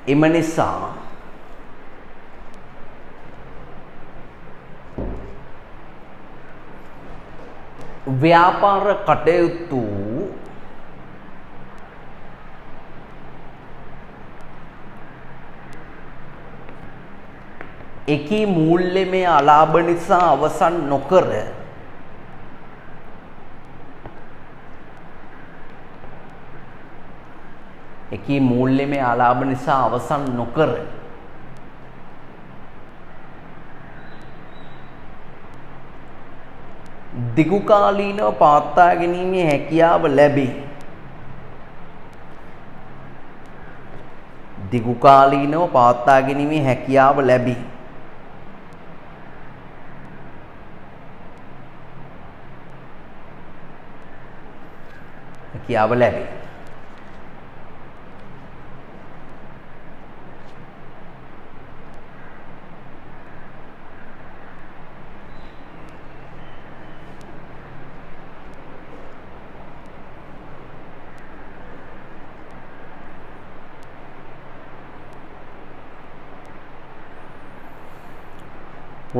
එම නිසා ව්‍යාපාර කටයුතු එකී මූල්‍යමය අලාභ නිසා අවසන් නොකර එකී මූල්‍යමය ආලාභ නිසා අවසන් නොකර දිගුකාලීනව පවත්වා ගැනීමේ හැකියාව ලැබේ. දිගුකාලීනව පවත්වා ගැනීමේ හැකියාව ලැබේ. හැකියාව ලැබේ.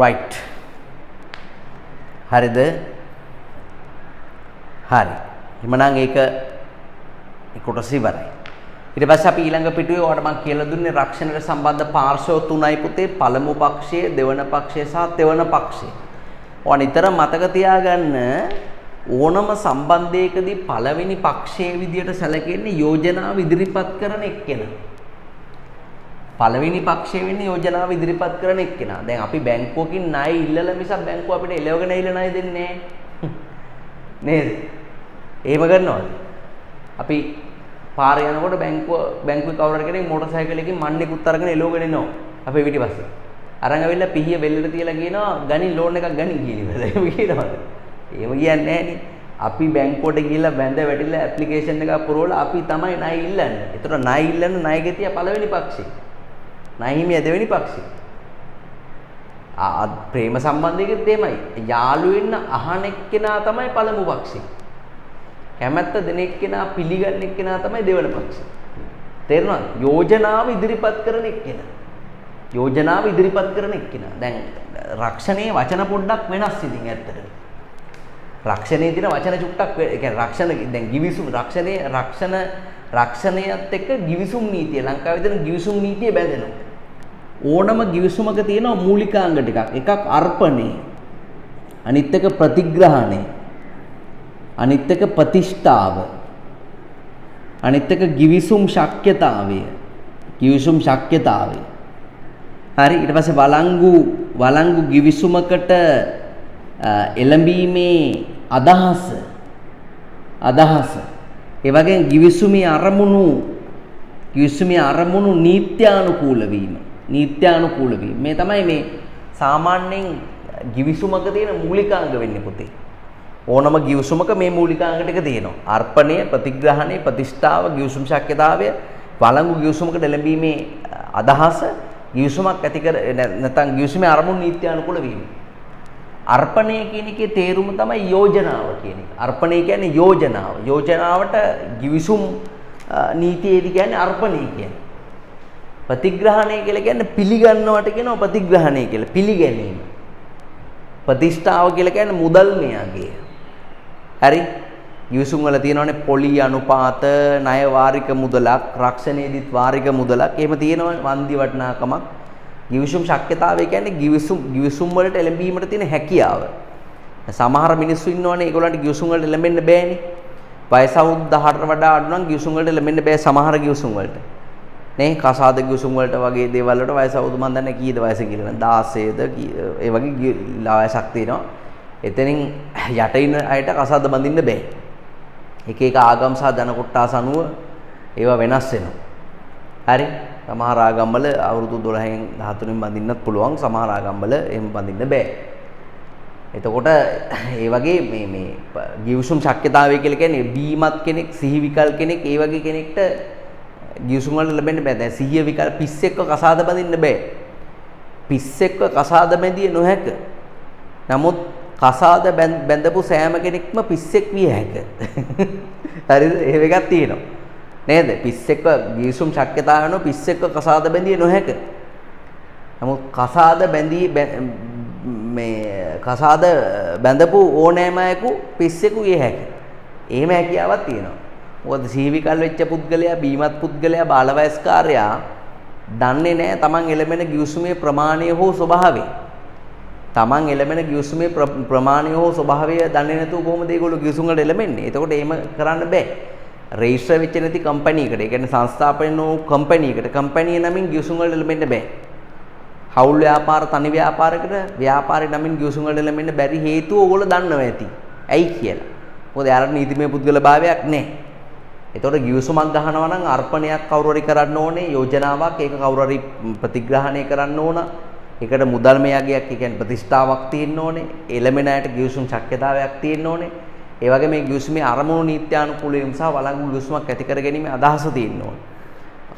right හරිද හරි එhmenan ඒක කොටස ඉවරයි ඊට පස්සේ අපි ඊළඟ පිටුවේ ඔයාලට මම කියලා දුන්නේ රක්ෂණයට සම්බන්ධ පාර්ශ්ව තුනයි පුතේ පළමු පක්ෂය දෙවන පක්ෂය සහ තෙවන පක්ෂය ඔයා නිතර මතක තියාගන්න ඕනම සම්බන්ධයකදී පළවෙනි පක්ෂයේ විදියට සැලකෙන්නේ යෝජනාව ඉදිරිපත් කරන එක්කෙනා පළවෙනි පක්ෂයේ වෙන්නේ යෝජනාව ඉදිරිපත් කරන එක්කෙනා. දැන් අපි බැංකුවකින් ණය ඉල්ලලා මිසක් බැංකුව අපිට එලවගෙන ඉල්ල ණය දෙන්නේ නැහැ. නේද? එහෙම කරනවද? අපි පාරේ යනකොට බැංකුවේ කවුරු හරි කෙනෙක් මෝටර් සයිකලයකින් මන්නේකුත් අරගෙන එලවගෙන එනවා. අපේ පිටිපස්සේ. අරන් ඇවිල්ලා පිහිය වෙල්ලට තියලා කියනවා ගනි ලෝන් එකක් ගනි කියනවා. එහෙම කියනවද? එහෙම කියන්නේ නැහනේ. අපි බැංකුවට ගිහිල්ලා බැඳ වැටිලා ඇප්ලිකේෂන් එකක් පුරවලා අපි තමයි ණය ඉල්ලන්නේ. ඒතර ණය ඉල්ලන ණයගතිය පළවෙනි පක්ෂේ. ණයහිමියා දෙවෙනි පක්ෂේ. ප්‍රේම සම්බන්ධයකෙත් එහෙමයි. යාළු වෙන්න අහන එක්කෙනා තමයි පළමු පක්ෂේ. කැමැත්ත දෙන එක්කෙනා පිළිගන්න එක්කෙනා තමයි දෙවන පක්ෂේ. තේරුණාද? යෝජනාව ඉදිරිපත් කරන එක්කෙනා. යෝජනාව ඉදිරිපත් කරන එක්කෙනා. දැන් රක්ෂණයේ වචන පොඩ්ඩක් වෙනස් ඉතින් ඇත්තට. රක්ෂණයේ තියෙන වචන චුට්ටක් ඒ කියන්නේ රක්ෂණ දැන් ගිවිසුම් රක්ෂණයත් එක්ක ගිවිසුම් නීතිය ලංකාවේ තියෙන ගිවිසුම් නීතිය බැඳෙනවා. ඕනම ගිවිසුමක තියෙන මූලිකාංග ටිකක්. එකක් අර්පණය. අනිත් එක ප්‍රතිග්‍රහණය. අනිත් එක ප්‍රතිෂ්ඨාව. අනිත් එක ගිවිසුම් ශක්්‍යතාවය. ගිවිසුම් ශක්්‍යතාවය. හරි ඊට පස්සේ වළංගු ගිවිසුමකට එළඹීමේ අදහස ඒ වගේම ගිවිසුමේ අරමුණු නීත්‍යානුකූල වීම මේ තමයි මේ සාමාන්‍යයෙන් ගිවිසුමක තියෙන මූලිකාංග වෙන්නේ පුතේ ඕනම ගිවිසුමක මේ මූලිකාංග ටික තියෙනවා අර්පණය ප්‍රතිග්‍රහණය ප්‍රතිෂ්ඨාව ගිවිසුම් ශක්්‍යතාවය වළංගු ගිවිසුමකට එළඹීමේ අදහස ගිවිසුමක් ඇති කර නැත්නම් ගිවිසුමේ අරමුණු නීත්‍යානුකූල වීම අර්පණය කියන එකේ තේරුම තමයි යෝජනාව කියන එක. අර්පණය කියන්නේ යෝජනාව. යෝජනාවට ගිවිසුම් නීතියේදී කියන්නේ අර්පණය කියන්නේ. ප්‍රතිග්‍රහණය කියලා කියන්නේ පිළිගන්නවට කියනවා ප්‍රතිග්‍රහණය කියලා. පිළිගැනීම. ප්‍රතිෂ්ඨාව කියලා කියන්නේ මුදල් මෙයාගේ. හරි? ගිවිසුම් වල තියෙනවානේ පොලි අනුපාත, ණය වාරික මුදලක්, රක්ෂණයේදීත් වාරික මුදලක්. එහෙම තියෙනවා වන්දි වටිනාකමක්. ගිවිසුම් ශක්්‍යතාවය කියන්නේ ගිවිසුම් වලට එළඹීමට තියෙන හැකියාව. සමහර මිනිස්සු ඉන්නවනේ ඒගොල්ලන්ට ගිවිසුම් වලට එළඹෙන්න බෑනේ. වයස අවුරුදු 18ට වඩා අඩු නම් ගිවිසුම් වලට එළඹෙන්න බෑ සමහර ගිවිසුම් වලට. නේ කසාද ගිවිසුම් වලට වගේ දේවල් වලට වයස අවුරුදු මන් දන්නේ කීයද වයස කියලා. 16ද ඒ වගේ වයසක් තියෙනවා. එතනින් යට ඉන්න අයට කසාද බඳින්න බෑ. එක එක ආගම් සහ ජන කොට්ටාස අනුව ඒවා වෙනස් වෙනවා. හරි? සමහර ආගම්වල අවුරුදු 12න් 13න් බඳින්නත් පුළුවන් සමහර ආගම්වල එහෙම බඳින්න බෑ. එතකොට ඒ වගේ මේ ගිවිසුම් ශක්්‍යතාවය කියලා කියන්නේ බීමත් කෙනෙක් සිහි විකල් කෙනෙක් ඒ වගේ කෙනෙක්ට ගිවිසුම් වල ලැබෙන්න බෑ. දැන් සිහිය විකල් පිස්සෙක්ව කසාද බඳින්න බෑ. පිස්සෙක්ව කසාද බැඳිය නොහැක. නමුත් කසාද බැඳපු සෑම කෙනෙක්ම පිස්සෙක් විය හැක. හරිද? එහෙම එකක් තියෙනවා. නේද? පිස්සෙක්ව ගිවිසුම් ශක්්‍යතාවය වෙනවා පිස්සෙක්ව කසාද බැඳිය නොහැක. නමුත් කසාද බැඳපු ඕනෑම අයෙකු පිස්සෙකු විය හැක. එහෙම හැකියාවක් තියෙනවා. මොකද සීවිකල් වෙච්ච පුද්ගලයා බීමත් පුද්ගලයා බාලවයස්කාරයා දන්නේ නැහැ තමන් එළමෙන ගිවිසුමේ ප්‍රමාණය හෝ ස්වභාවය. තමන් එළමෙන ගිවිසුමේ ප්‍රමාණය හෝ ස්වභාවය දන්නේ නැතුව කොහොමද ඒගොල්ලෝ ගිවිසුම් වලට එළමෙන්නේ? එතකොට එහෙම කරන්න බෑ. රෙජිස්ටර් වෙච්ච නැති කම්පැනි එකට, ඒ කියන්නේ සංස්ථාපන වූ කම්පැනි එකට, කම්පැනි නමින් ගිවිසුම් වලට එළඹෙන්න බෑ. හවුල් ව්‍යාපාර තනි ව්‍යාපාරයකට ව්‍යාපාරේ නමින් ගිවිසුම් වලට එළඹෙන්න බැරි හේතුව ඕගොල්ලෝ දන්නවා ඇති. ඇයි කියලා. මොකද යාළුවෝ නීතිමය පුද්ගල භාවයක් නැහැ. එතකොට ගිවිසුමක් ගහනවා නම් අර්පණයක් කවුරු හරි කරන්න ඕනේ, යෝජනාවක් ඒක කවුරු හරි ප්‍රතිග්‍රහණය කරන්න ඕන. ඒකට මුදල් මෙයාගයක්, ඒ කියන්නේ ප්‍රතිෂ්ඨාවක් තියෙන්න ඕනේ. එළමෙන අයට ගිවිසුම් ශක්්‍යතාවයක් තියෙන්න ඕනේ. ඒ වගේ මේ ගිවිසුමේ අරමුණු නීත්‍යානුකූල වීම සහ වළංගු ගිවිසුමක් ඇති කර ගැනීම අදහස තියෙන්න ඕනේ.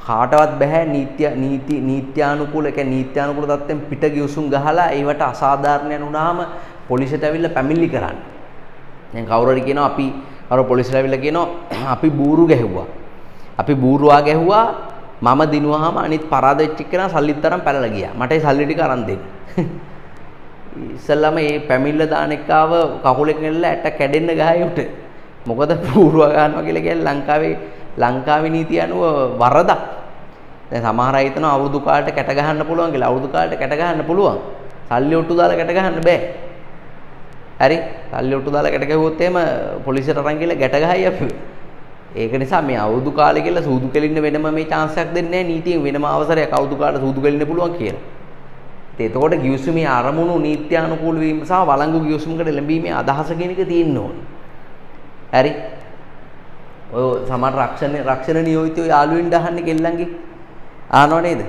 කාටවත් බෑ නීත්‍යානුකූල, ඒ කියන්නේ නීත්‍යානුකූල තත්ත්වෙන් පිට ගිවිසුම් ගහලා ඒවට අසාධාරණයන් වුණාම පොලිසියට ඇවිල්ලා පැමිණිලි කරන්න. දැන් කවුරු හරි කියනවා අපි අර පොලිසියට ඇවිල්ලා කියනවා අපි බූරු ගැහුවා. අපි බූරුවා ගැහුවා මම දිනුවාම අනිත් පරාද වෙච්ච කෙනා සල්ලිත් තරම් පැනලා ගියා. මට ඒ සල්ලි ටික අරන් දෙන්න. ඉස්සල්ලාම මේ පැමිල්ල දාන එක්කව කකුලෙන් එල්ලලා ඇට කැඩෙන්න ගහයි උට. මොකද බූරුවා ගන්නවා කියලා කියන්නේ ලංකාවේ නීතිය අනුව වරදක්. දැන් සමහර අය හිතනවා අවුරුදු කාලෙට කැට ගහන්න පුළුවන් කියලා. අවුරුදු කාලෙට කැට ගහන්න පුළුවන්. සල්ලි ඔට්ටු දාලා කැට ගහන්න බෑ. හරි සල්ලි ඔට්ටු දාලා ගැට ගැහුවොත් එහෙම පොලිසියට අරන් ගිහලා ගැට ගහයි අපි. ඒක නිසා මේ අවුරුදු කාලේ කියලා සූදු කෙලින්න වෙනම මේ chance එකක් දෙන්නේ නැහැ නීතියෙන් වෙනම අවසරයක් අවුරුදු කාලේ සූදු කෙලින්න පුළුවන් කියලා. එතකොට ගිවිසුමේ අරමුණු නීත්‍යානුකූල වීම සහ වළංගු ගිවිසුමකට එළඹීමේ අදහස කියන එක තියෙන්න ඕනේ. හරි. ඔය සමහර රක්ෂණ නියෝජිතයෝ යාළුවෙන් අහන්නේ කෙල්ලන්ගේ අහනව නේද?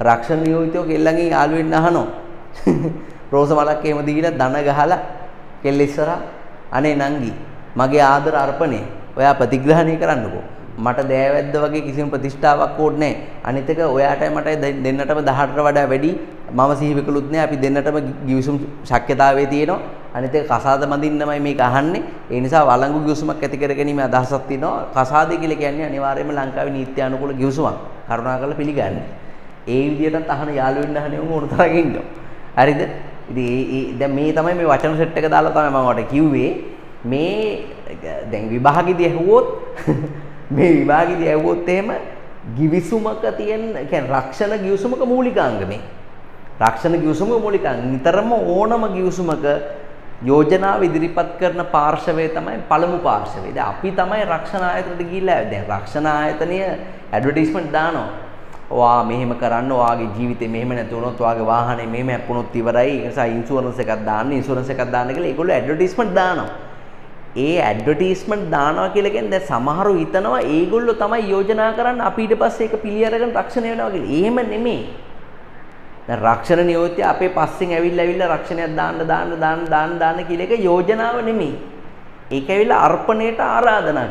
රක්ෂණ නියෝජිතයෝ කෙල්ලන්ගේ යාළුවෙන් අහනවා. රෝස මලක් එහෙම දීලා දන ගහලා කෙල්ල ඉස්සරහා අනේ නංගි මගේ ආදර අර්පණය ඔයා ප්‍රතිග්‍රහණය කරන්නකෝ. මට දෑවැද්ද වගේ කිසිම ප්‍රතිෂ්ඨාවක් ඕනේ නැහැ. අනිත් එක ඔයාටයි මටයි දෙන්නටම 18ට වඩා වැඩි. මම සිහිවිකලුත් නැහැ. අපි දෙන්නටම ගිවිසුම් ශක්්‍යතාවයේ තියෙනවා. අනිත් එක කසාද මදින්නමයි මේක අහන්නේ. ඒ නිසා වළංගු ගිවිසුමක් ඇති කර ගැනීම අදහසක් තියෙනවා. කසාදේ කියලා කියන්නේ අනිවාර්යයෙන්ම ලංකාවේ නීත්‍යානුකූල ගිවිසුමක්. කරුණාකරලා පිළිගන්න. ඒ විදිහටත් අහන යාළුවෙන් අහන්නේ මොන තරම් ඉන්නවා. හරිද? ඉතින් දැන් මේ තමයි මේ වචන සෙට් එක දාලා තමයි මම ඔයාලට කිව්වේ මේ දැන් විභාගෙදී ඇහුවොත් මේ විභාගෙදී ඇහුවොත් එහෙම ගිවිසුමක තියෙන කියන්නේ රක්ෂණ ගිවිසුමක මූලිකාංග මේ රක්ෂණ ගිවිසුමක මූලිකාංග නිතරම ඕනම ගිවිසුමක යෝජනාව ඉදිරිපත් කරන පාර්ශවය තමයි පළමු පාර්ශවය. දැන් අපි තමයි රක්ෂණ ආයතනයට ගිහිල්ලා දැන් රක්ෂණ ආයතනය ඇඩ්වර්ටයිස්මන්ට් දානවා. ඔයා මෙහෙම කරන්න, ඔයාගේ ජීවිතේ මෙහෙම නැති වුණොත්, ඔයාගේ වාහනේ මෙහෙම හැප්පුණොත් ඉවරයි. ඒ නිසා ඉන්ෂුරන්ස් එකක් දාන්න කියලා ඒගොල්ලෝ ඇඩ්වර්ටයිස්මන්ට් දානවා. ඒ ඇඩ්වර්ටයිස්මන්ට් දානවා කියලා කියන්නේ දැන් සමහරව හිතනවා ඒගොල්ලෝ තමයි යෝජනා කරන්නේ අපි ඊට පස්සේ ඒක පිළි අරගෙන රක්ෂණය වෙනවා කියලා. එහෙම නෙමෙයි. දැන් රක්ෂණ නියෝජිතය අපේ පස්සෙන් ඇවිල්ලා රක්ෂණයක් දාන්න කියලා එක යෝජනාව නෙමෙයි. ඒක ඇවිල්ලා අර්පණයට ආරාධනා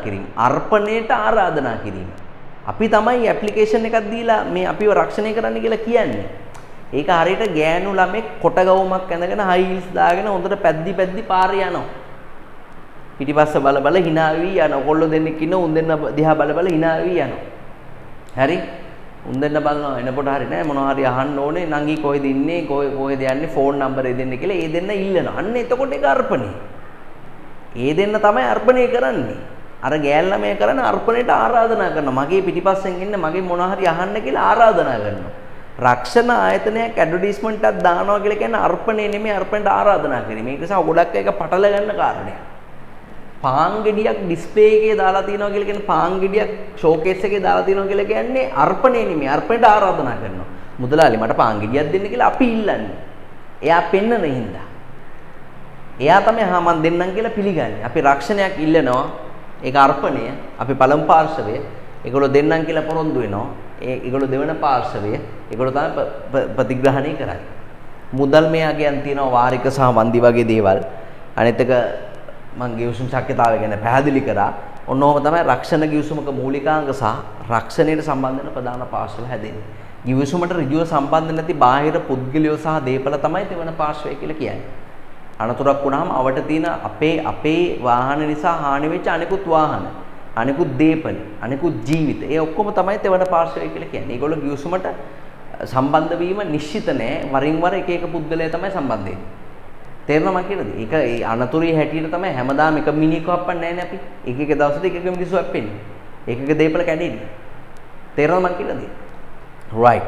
කිරීම. අපි තමයි ඇප්ලිකේෂන් එකක් දීලා මේ අපිව රක්ෂණය කරන්න කියලා කියන්නේ. ඒක හරියට ගෑනු ළමෙක් කොට ගවුමක් ඇඳගෙන හයි හීල්ස් දාගෙන හොඳට පැද්දි පාරේ යනවා. පිටිපස්ස බල hina වී යනවා. ඔකොල්ලෝ දෙන්නෙක් ඉන්න උන් දෙන්න දිහා බල hina වී යනවා. හරි? උන් දෙන්න බලනවා එනකොට හරි නෑ මොනවා හරි අහන්න ඕනේ නංගි කොහෙද ඉන්නේ කොහෙද යන්නේ ෆෝන් නම්බර් දෙන්න කියලා ඒ දෙන්න ඉල්ලනවා. අන්න එතකොට ඒක අර්පණය. ඒ දෙන්න තමයි අර්පණය කරන්නේ. අර ගෑල්ලා මේ කරන අර්පණයට ආරාධනා කරනවා. මගේ පිටිපස්සෙන් ඉන්න මගේ මොනවා හරි අහන්න කියලා ආරාධනා කරනවා. රක්ෂණ ආයතනයක් ඇඩ්වර්ටයිස්මන්ට් එකක් දානවා කියලා කියන්නේ අර්පණය නෙමෙයි අර්පණයට ආරාධනා කිරීම. ඒක නිසා ගොඩක් එක පටල ගන්න කාරණයක්. පාන් ගෙඩියක් ඩිස්ප්ලේ එකේ දාලා තියනවා කියලා කියන්නේ පාන් ගෙඩියක් ෂෝකේස් එකේ දාලා තියනවා කියලා කියන්නේ අර්පණය නෙමෙයි අර්පණයට ආරාධනා කරනවා. මුදලාලි මට පාන් ගෙඩියක් දෙන්න කියලා අපි ඉල්ලන්නේ. එයා පෙන්නන හින්දා. එයා තමයි මන් දෙන්නම් කියලා පිළිගන්නේ. අපි රක්ෂණයක් ඉල්ලනවා. ඒක අර්පණය. අපි පළමු පාර්ශවය. ඒගොල්ලෝ දෙන්නම් කියලා පොරොන්දු වෙනවා. ඒගොල්ලෝ දෙවන පාර්ශවය. ඒගොල්ලෝ තමයි ප්‍රතිග්‍රහණය කරන්නේ. මුදල් මෙයාගෙන් තියෙනවා වාරික සහ වන්දි වගේ දේවල්. අනිත් එක මම ගිවිසුම් ශක්්‍යතාවය ගැන පැහැදිලි කරා. ඔන්නෝම තමයි රක්ෂණ ගිවිසුමක මූලිකාංග සහ රක්ෂණයට සම්බන්ධ වෙන ප්‍රධාන පාර්ශව හැදෙන්නේ. ගිවිසුමට ඍජුව සම්බන්ධ නැති බාහිර පුද්ගලයෝ සහ දේපල තමයි දෙවන පාර්ශවය කියලා කියන්නේ. අනතුරක් වුණාම අවට තියෙන අපේ වාහන නිසා හානි වෙච්ච අනිකුත් වාහන, අනිකුත් දේපල, අනිකුත් ජීවිත. ඒ ඔක්කොම තමයි දෙවන පාර්ශවය කියලා කියන්නේ. ඒගොල්ලෝ ගිවිසුමට සම්බන්ධ වීම නිශ්චිත නෑ. වරින් වර එක පුද්ගලයා තමයි සම්බන්ධ වෙන්නේ. තේරෙනවද මම කියනද? ඒක ඒ අනතුරේ හැටියට තමයි හැමදාම එක මිනිහෙක් හප්පන්නේ නැහැ නේ අපි. එක දවසට එක මිනිස්සු හප්පෙන්නේ. එක දේපල කැඩෙන්නේ. තේරෙනවද මම කියනද? right.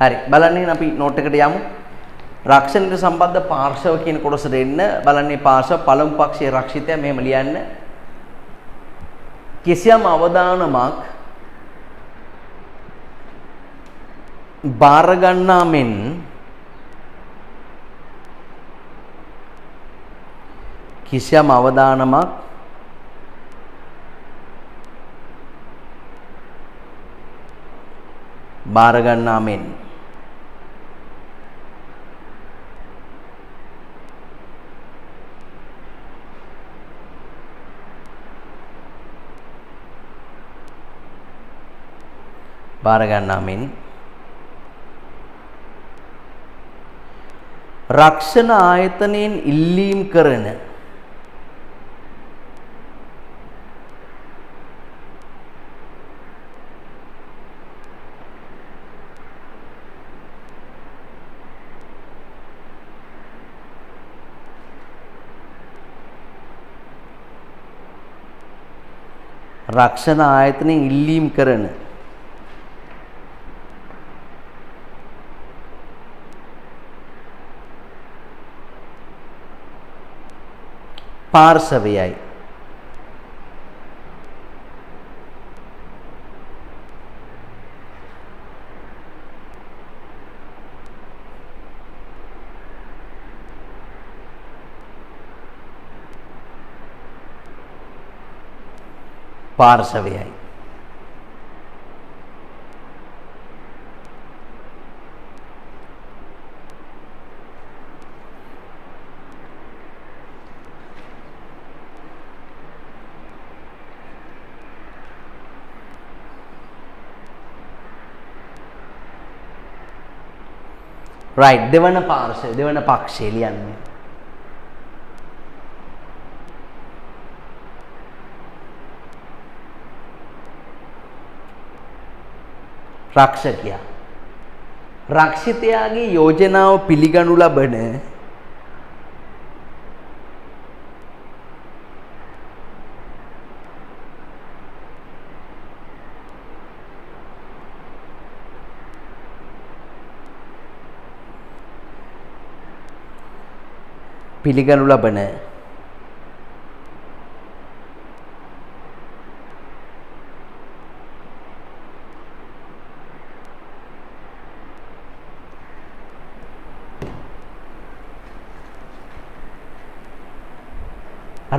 හරි. බලන්න අපි නෝට් එකට යමු. රක්ෂණයට සම්බන්ධ පාර්ශව කියන කොටසට එන්න බලන්නේ පාර්ශව පළමු පක්ෂයේ රක්ෂිතය මෙහෙම ලියන්න. කිසියම් අවදානමක් බාර ගන්නා මෙන් කිසියම් අවදානමක් බාර ගන්නා මෙන් බාර ගන්නා මෙන් රක්ෂණ ආයතනයෙන් ඉල්ලීම් කරන රක්ෂණ ආයතනයෙන් ඉල්ලීම් කරන පාර්ශවයයි පාර්ශවයයි right දෙවන පාර්ශවය දෙවන පක්ෂය ලියන්නේ රක්ෂකයා රක්ෂිතයාගේ යෝජනාව පිළිගනු ලබන පිළිගනු ලබන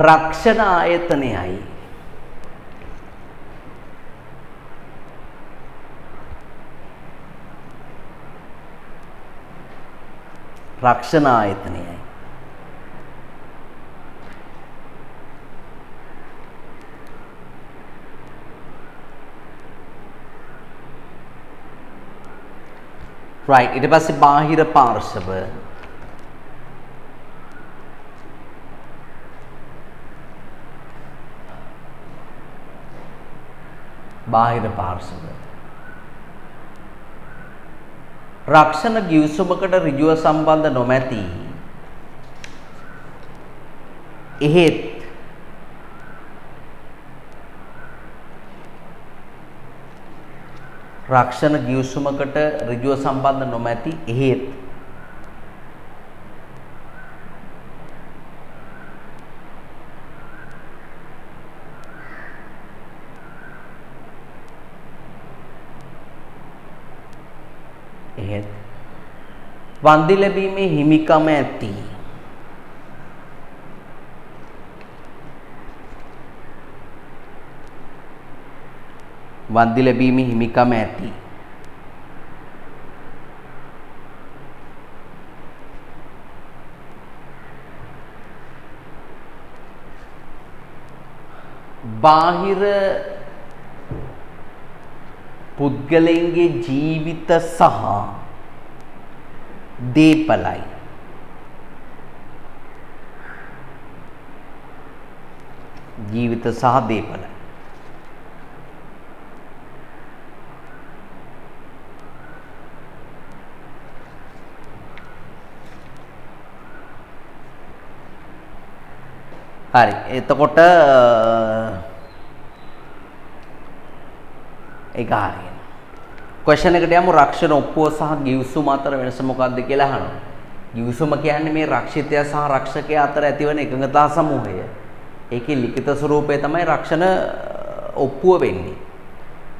රක්ෂණ ආයතනයයි රක්ෂණ ආයතනයයි right ඊට පස්සේ බාහිර පාර්ශව බාහිර පාර්ශව රක්ෂණ ගිවිසුමකට ඍජුව සම්බන්ධ නොමැති එහෙත් රක්ෂණ ගිවිසුමකට ඍජුව සම්බන්ධ නොමැති එහෙත් වන්දි ලැබීමේ හිමිකම ඇති වන්දි ලැබීමේ හිමිකම ඇති බාහිර පුද්ගලයන්ගේ ජීවිත සහ දේපලයි ජීවිත සහ දේපලයි හරි එතකොට ඒක හරියන ක්වෙස්චන් එකට යමු රක්ෂණ ඔප්පුව සහ ගිවිසුම අතර වෙනස මොකක්ද කියලා අහනවා. ගිවිසුම කියන්නේ මේ රක්ෂිතයා සහ රක්ෂකයා අතර ඇතිවන එකඟතා සමූහය. ඒකේ ලිඛිත ස්වරූපය තමයි රක්ෂණ ඔප්පුව වෙන්නේ.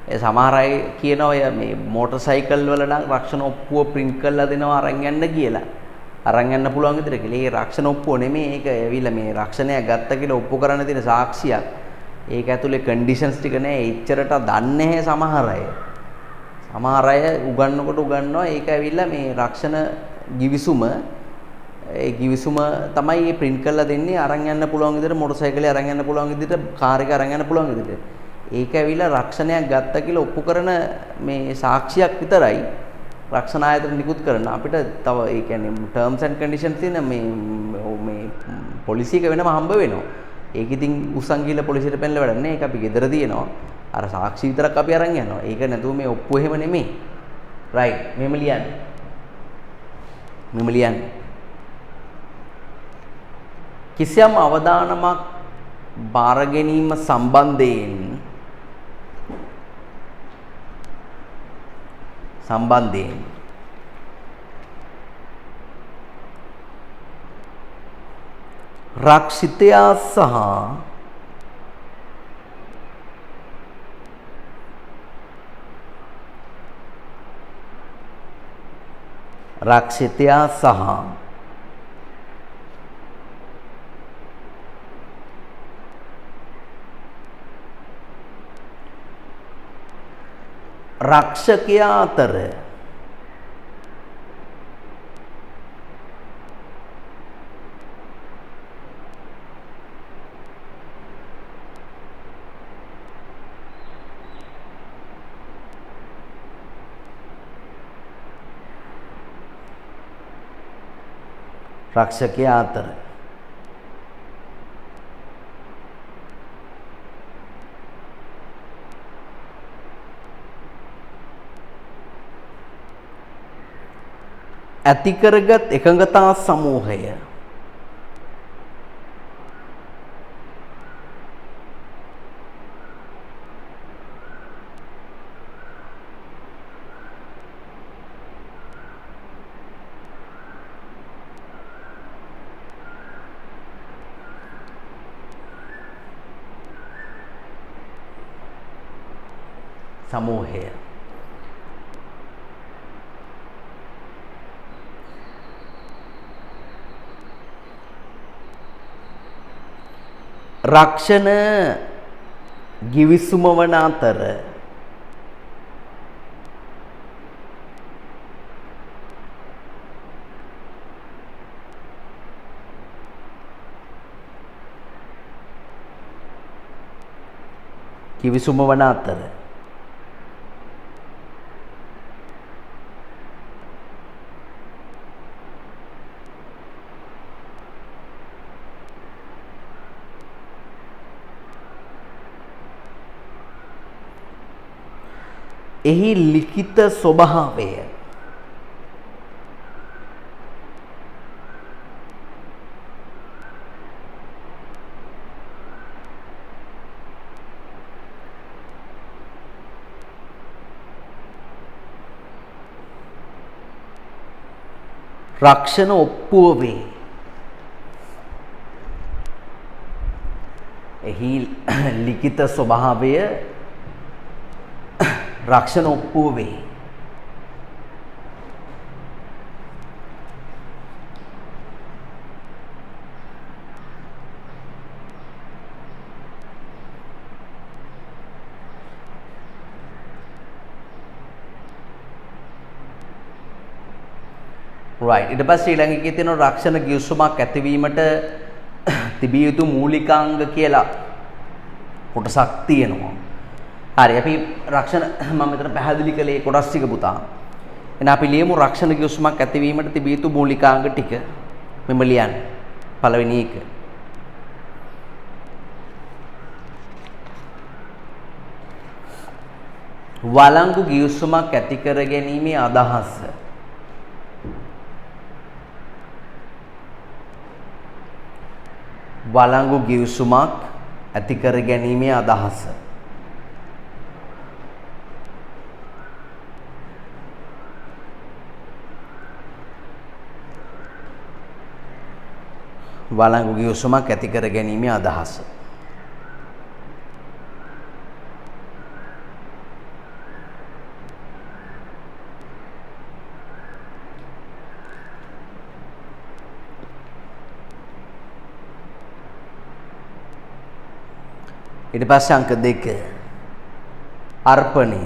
ඒ සමහර අය කියනවා මේ මෝටර් සයිකල් වල නම් රක්ෂණ ඔප්පුව print කරලා දෙනවා අරන් යන්න කියලා. අරන් යන්න පුළුවන් විදිහට කියලා. ඒ රක්ෂණ ඔප්පුව නෙමෙයි ඒක ඇවිල්ලා මේ රක්ෂණයක් ගත්ත කියලා ඔප්පු කරන්න තියෙන සාක්ෂියක්. ඒක ඇතුලේ කන්ඩිෂන්ස් ටික නෑ. එච්චරට දන්නේ නැහැ සමහර අය. සමහර අය උගන්වනකොට උගන්වනවා ඒක ඇවිල්ලා මේ රක්ෂණ ගිවිසුම ඒ ගිවිසුම තමයි මේ print කරලා දෙන්නේ අරන් යන්න පුළුවන් විදිහට මොටර් සයිකලේ අරන් යන්න පුළුවන් විදිහට කාර් එක අරන් යන්න පුළුවන් විදිහට. ඒක ඇවිල්ලා රක්ෂණයක් ගත්ත කියලා ඔප්පු කරන මේ සාක්ෂියක් විතරයි රක්ෂණ ආයතන නිකුත් කරන අපිට තව ඒ කියන්නේ terms and conditions තියෙන මේ පොලිසි එක වෙනම හම්බ වෙනවා. ඒක ඉතින් උසන් ගිහලා පොලිසියට පෙන්නලා වැඩක් නෑ. ඒක අපි ගෙදර තියෙනවා. අර සාක්ෂි විතරක් අපි අරන් යනවා. ඒක නැතුව මේ ඔප්පු එහෙම නෙමෙයි. රයිට්. මෙහෙම ලියන්න. මෙහෙම ලියන්න. කිසියම් අවදානමක් බාර ගැනීම සම්බන්ධයෙන් රක්ෂිතයා සහ රක්ෂකයා අතර ඇති කරගත් එකඟතා සමූහය රක්ෂණ ගිවිසුම වන අතර එහි ලිඛිත ස්වභාවය රක්ෂණ ඔප්පුව වේ. එහි ලිඛිත ස්වභාවය රක්ෂණ ඔප්පුව වේ. right ඊට පස්සේ ඊළඟ එකේ තියෙන රක්ෂණ ගිවිසුමක් ඇතිවීමට තිබිය යුතු මූලිකාංග කියලා කොටසක් තියෙනවා. හරි අපි රක්ෂණ මම මෙතන පැහැදිලි කළේ කොටස් ටික පුතා. එහෙනම් අපි ලියමු රක්ෂණ ගිවිසුමක් ඇතිවීමට තිබිය යුතු මූලිකාංග ටික. මෙම ලියන්න. පළවෙනි එක. වළංගු ගිවිසුමක් ඇති කර ගැනීමේ අදහස. වළංගු ගිවිසුමක් ඇති කර ගැනීමේ අදහස. වළංගු ගිවිසුමක් ඇති කර ගැනීමේ අදහස. ඊට පස්සේ අංක 2 අර්පණය.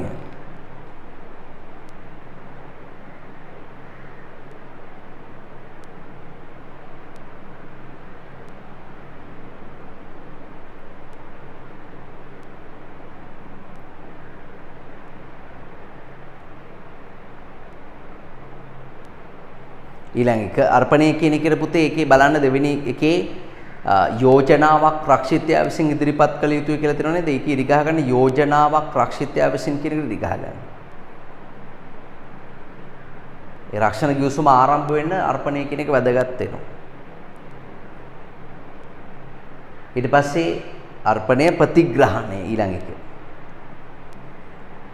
ඊළඟ එක අර්පණය කියන එකේ පුතේ ඒකේ බලන්න දෙවෙනි එකේ යෝජනාවක් රක්ෂිතයා විසින් ඉදිරිපත් කළ යුතුයි කියලා තියෙනවා නේද? ඒකේ ඉරි ගහගන්න යෝජනාවක් රක්ෂිතයා විසින් කියන එකට ඉරි ගහගන්න. ඒ රක්ෂණ ගිවිසුම ආරම්භ වෙන්න අර්පණය කියන එක වැදගත් වෙනවා. ඊට පස්සේ අර්පණය ප්‍රතිග්‍රහණය ඊළඟ එක.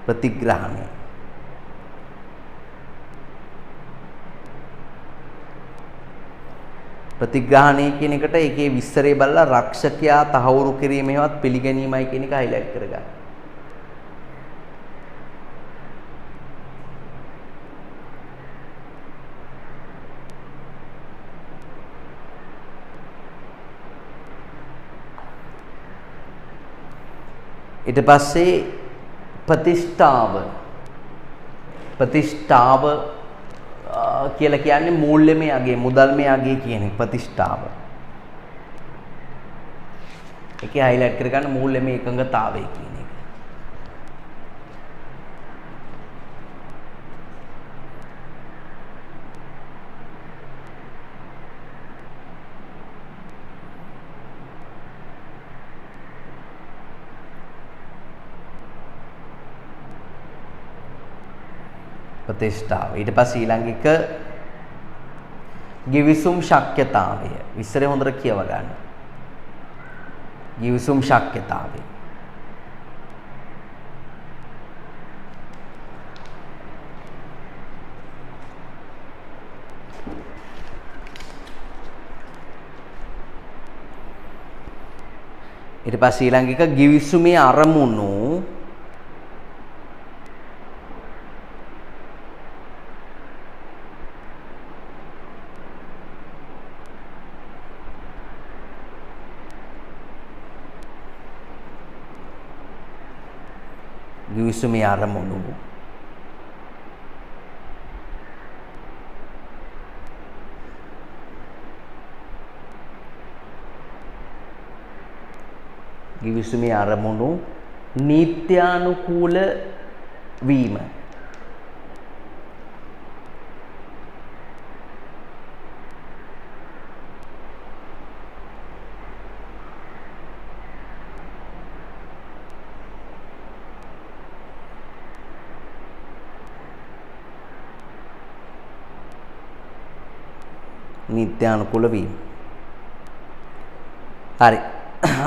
ප්‍රතිග්‍රහණය ප්‍රතිග්‍රහණය කියන එකට ඒකේ විස්තරය බලලා රක්ෂකයා තහවුරු කිරීමේවත් පිළිගැනීමයි කියන එක හයිලයිට් කරගන්න. ඊට පස්සේ ප්‍රතිෂ්ඨාව කියලා කියන්නේ මූල්‍යමය අගය මුදල්මය අගය කියන ප්‍රතිෂ්ඨාව. ඒකේ හයිලයිට් කරගන්න මූල්‍යමය එකඟතාවය කියන එක. ප්‍රතිෂ්ඨාව. ඊට පස්සේ ඊළඟ එක ගිවිසුම් ශක්්‍යතාවය. විස්තරය හොඳට කියව ගන්න. ගිවිසුම් ශක්්‍යතාවය. ඊට පස්සේ ඊළඟ එක ගිවිසුමේ අරමුණු ගිවිසුමේ අරමුණු ගිවිසුමේ අරමුණු නීත්‍යානුකූල වීම. නීත්‍යානුකූල වීම. හරි.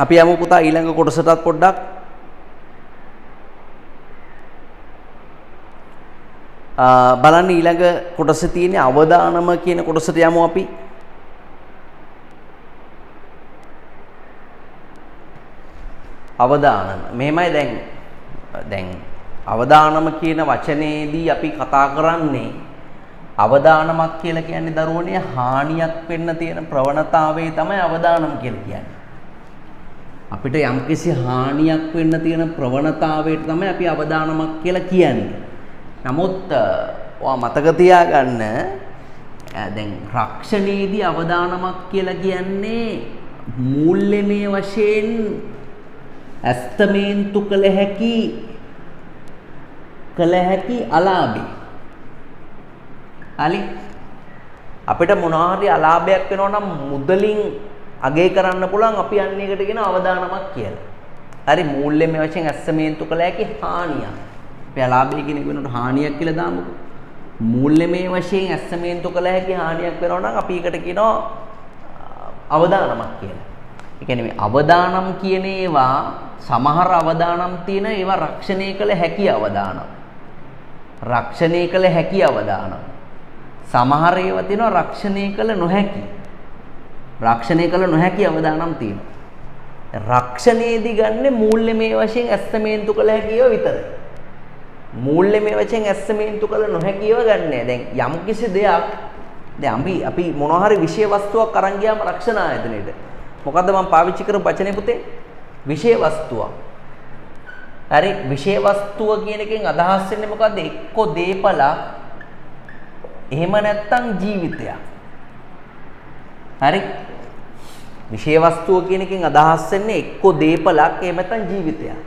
අපි යමු පුතා ඊළඟ කොටසටත් පොඩ්ඩක්. බලන්න ඊළඟ කොටසේ තියෙන අවදානම කියන කොටසට යමු අපි. අවදානම. මෙහෙමයි දැන් අවදානම කියන වචනේදී අපි කතා කරන්නේ අවදානමක් කියලා කියන්නේ දරුවනේ හානියක් වෙන්න තියෙන ප්‍රවණතාවය තමයි අවදානම කියලා කියන්නේ. අපිට යම්කිසි හානියක් වෙන්න තියෙන ප්‍රවණතාවයට තමයි අපි අවදානමක් කියලා කියන්නේ. නමුත් ඔයා මතක තියාගන්න දැන් රක්ෂණයේදී අවදානමක් කියලා කියන්නේ මූල්‍යමය වශයෙන් ඇස්තමේන්තු කළ හැකි අලාභය. හරි අපිට මොනවා හරි අලාභයක් වෙනවා නම් මුදලින් අගය කරන්න පුළුවන් අපි අන්නේ එකට කියන අවදානමක් කියලා. හරි මූල්‍යමය වශයෙන් ඇස්සමේන්තු කළ හැකි හානියක්. අපි අලාභය කියන එක වෙනකොට හානියක් කියලා දාමුකෝ. මූල්‍යමය වශයෙන් ඇස්සමේන්තු කළ හැකි හානියක් වෙනවා නම් අපි එකට කියනවා අවදානමක් කියලා. ඒ කියන්නේ මේ අවදානම් කියන ඒවා සමහර අවදානම් තියෙන ඒවා රක්ෂණය කළ හැකි අවදානම්. රක්ෂණය කළ හැකි අවදානම්. සමහර ඒවා තියෙනවා රක්ෂණය කළ නොහැකි. රක්ෂණය කළ නොහැකි අවදානම් තියෙනවා. රක්ෂණයේදී ගන්න මූල්‍යමය වශයෙන් ඇස්සමේන්තු කළ හැකි ඒවා විතරයි. මූල්‍යමය වශයෙන් ඇස්සමේන්තු කළ නොහැකි ඒවා ගන්නෑ. දැන් යම්කිසි දෙයක් දැන් අපි මොනවා හරි විෂය වස්තුවක් අරන් ගියාම රක්ෂණ ආයතනෙට මොකද්ද මම පාවිච්චි කරපු වචනේ පුතේ? විෂය වස්තුවක්. හරි විෂය වස්තුව කියන එකෙන් අදහස් වෙන්නේ මොකද්ද? එක්ක දේපලක් එහෙම නැත්නම් ජීවිතයක්. හරි විෂය වස්තුව කියන එකෙන් අදහස් වෙන්නේ එක්ක දේපලක් එහෙම නැත්නම් ජීවිතයක්.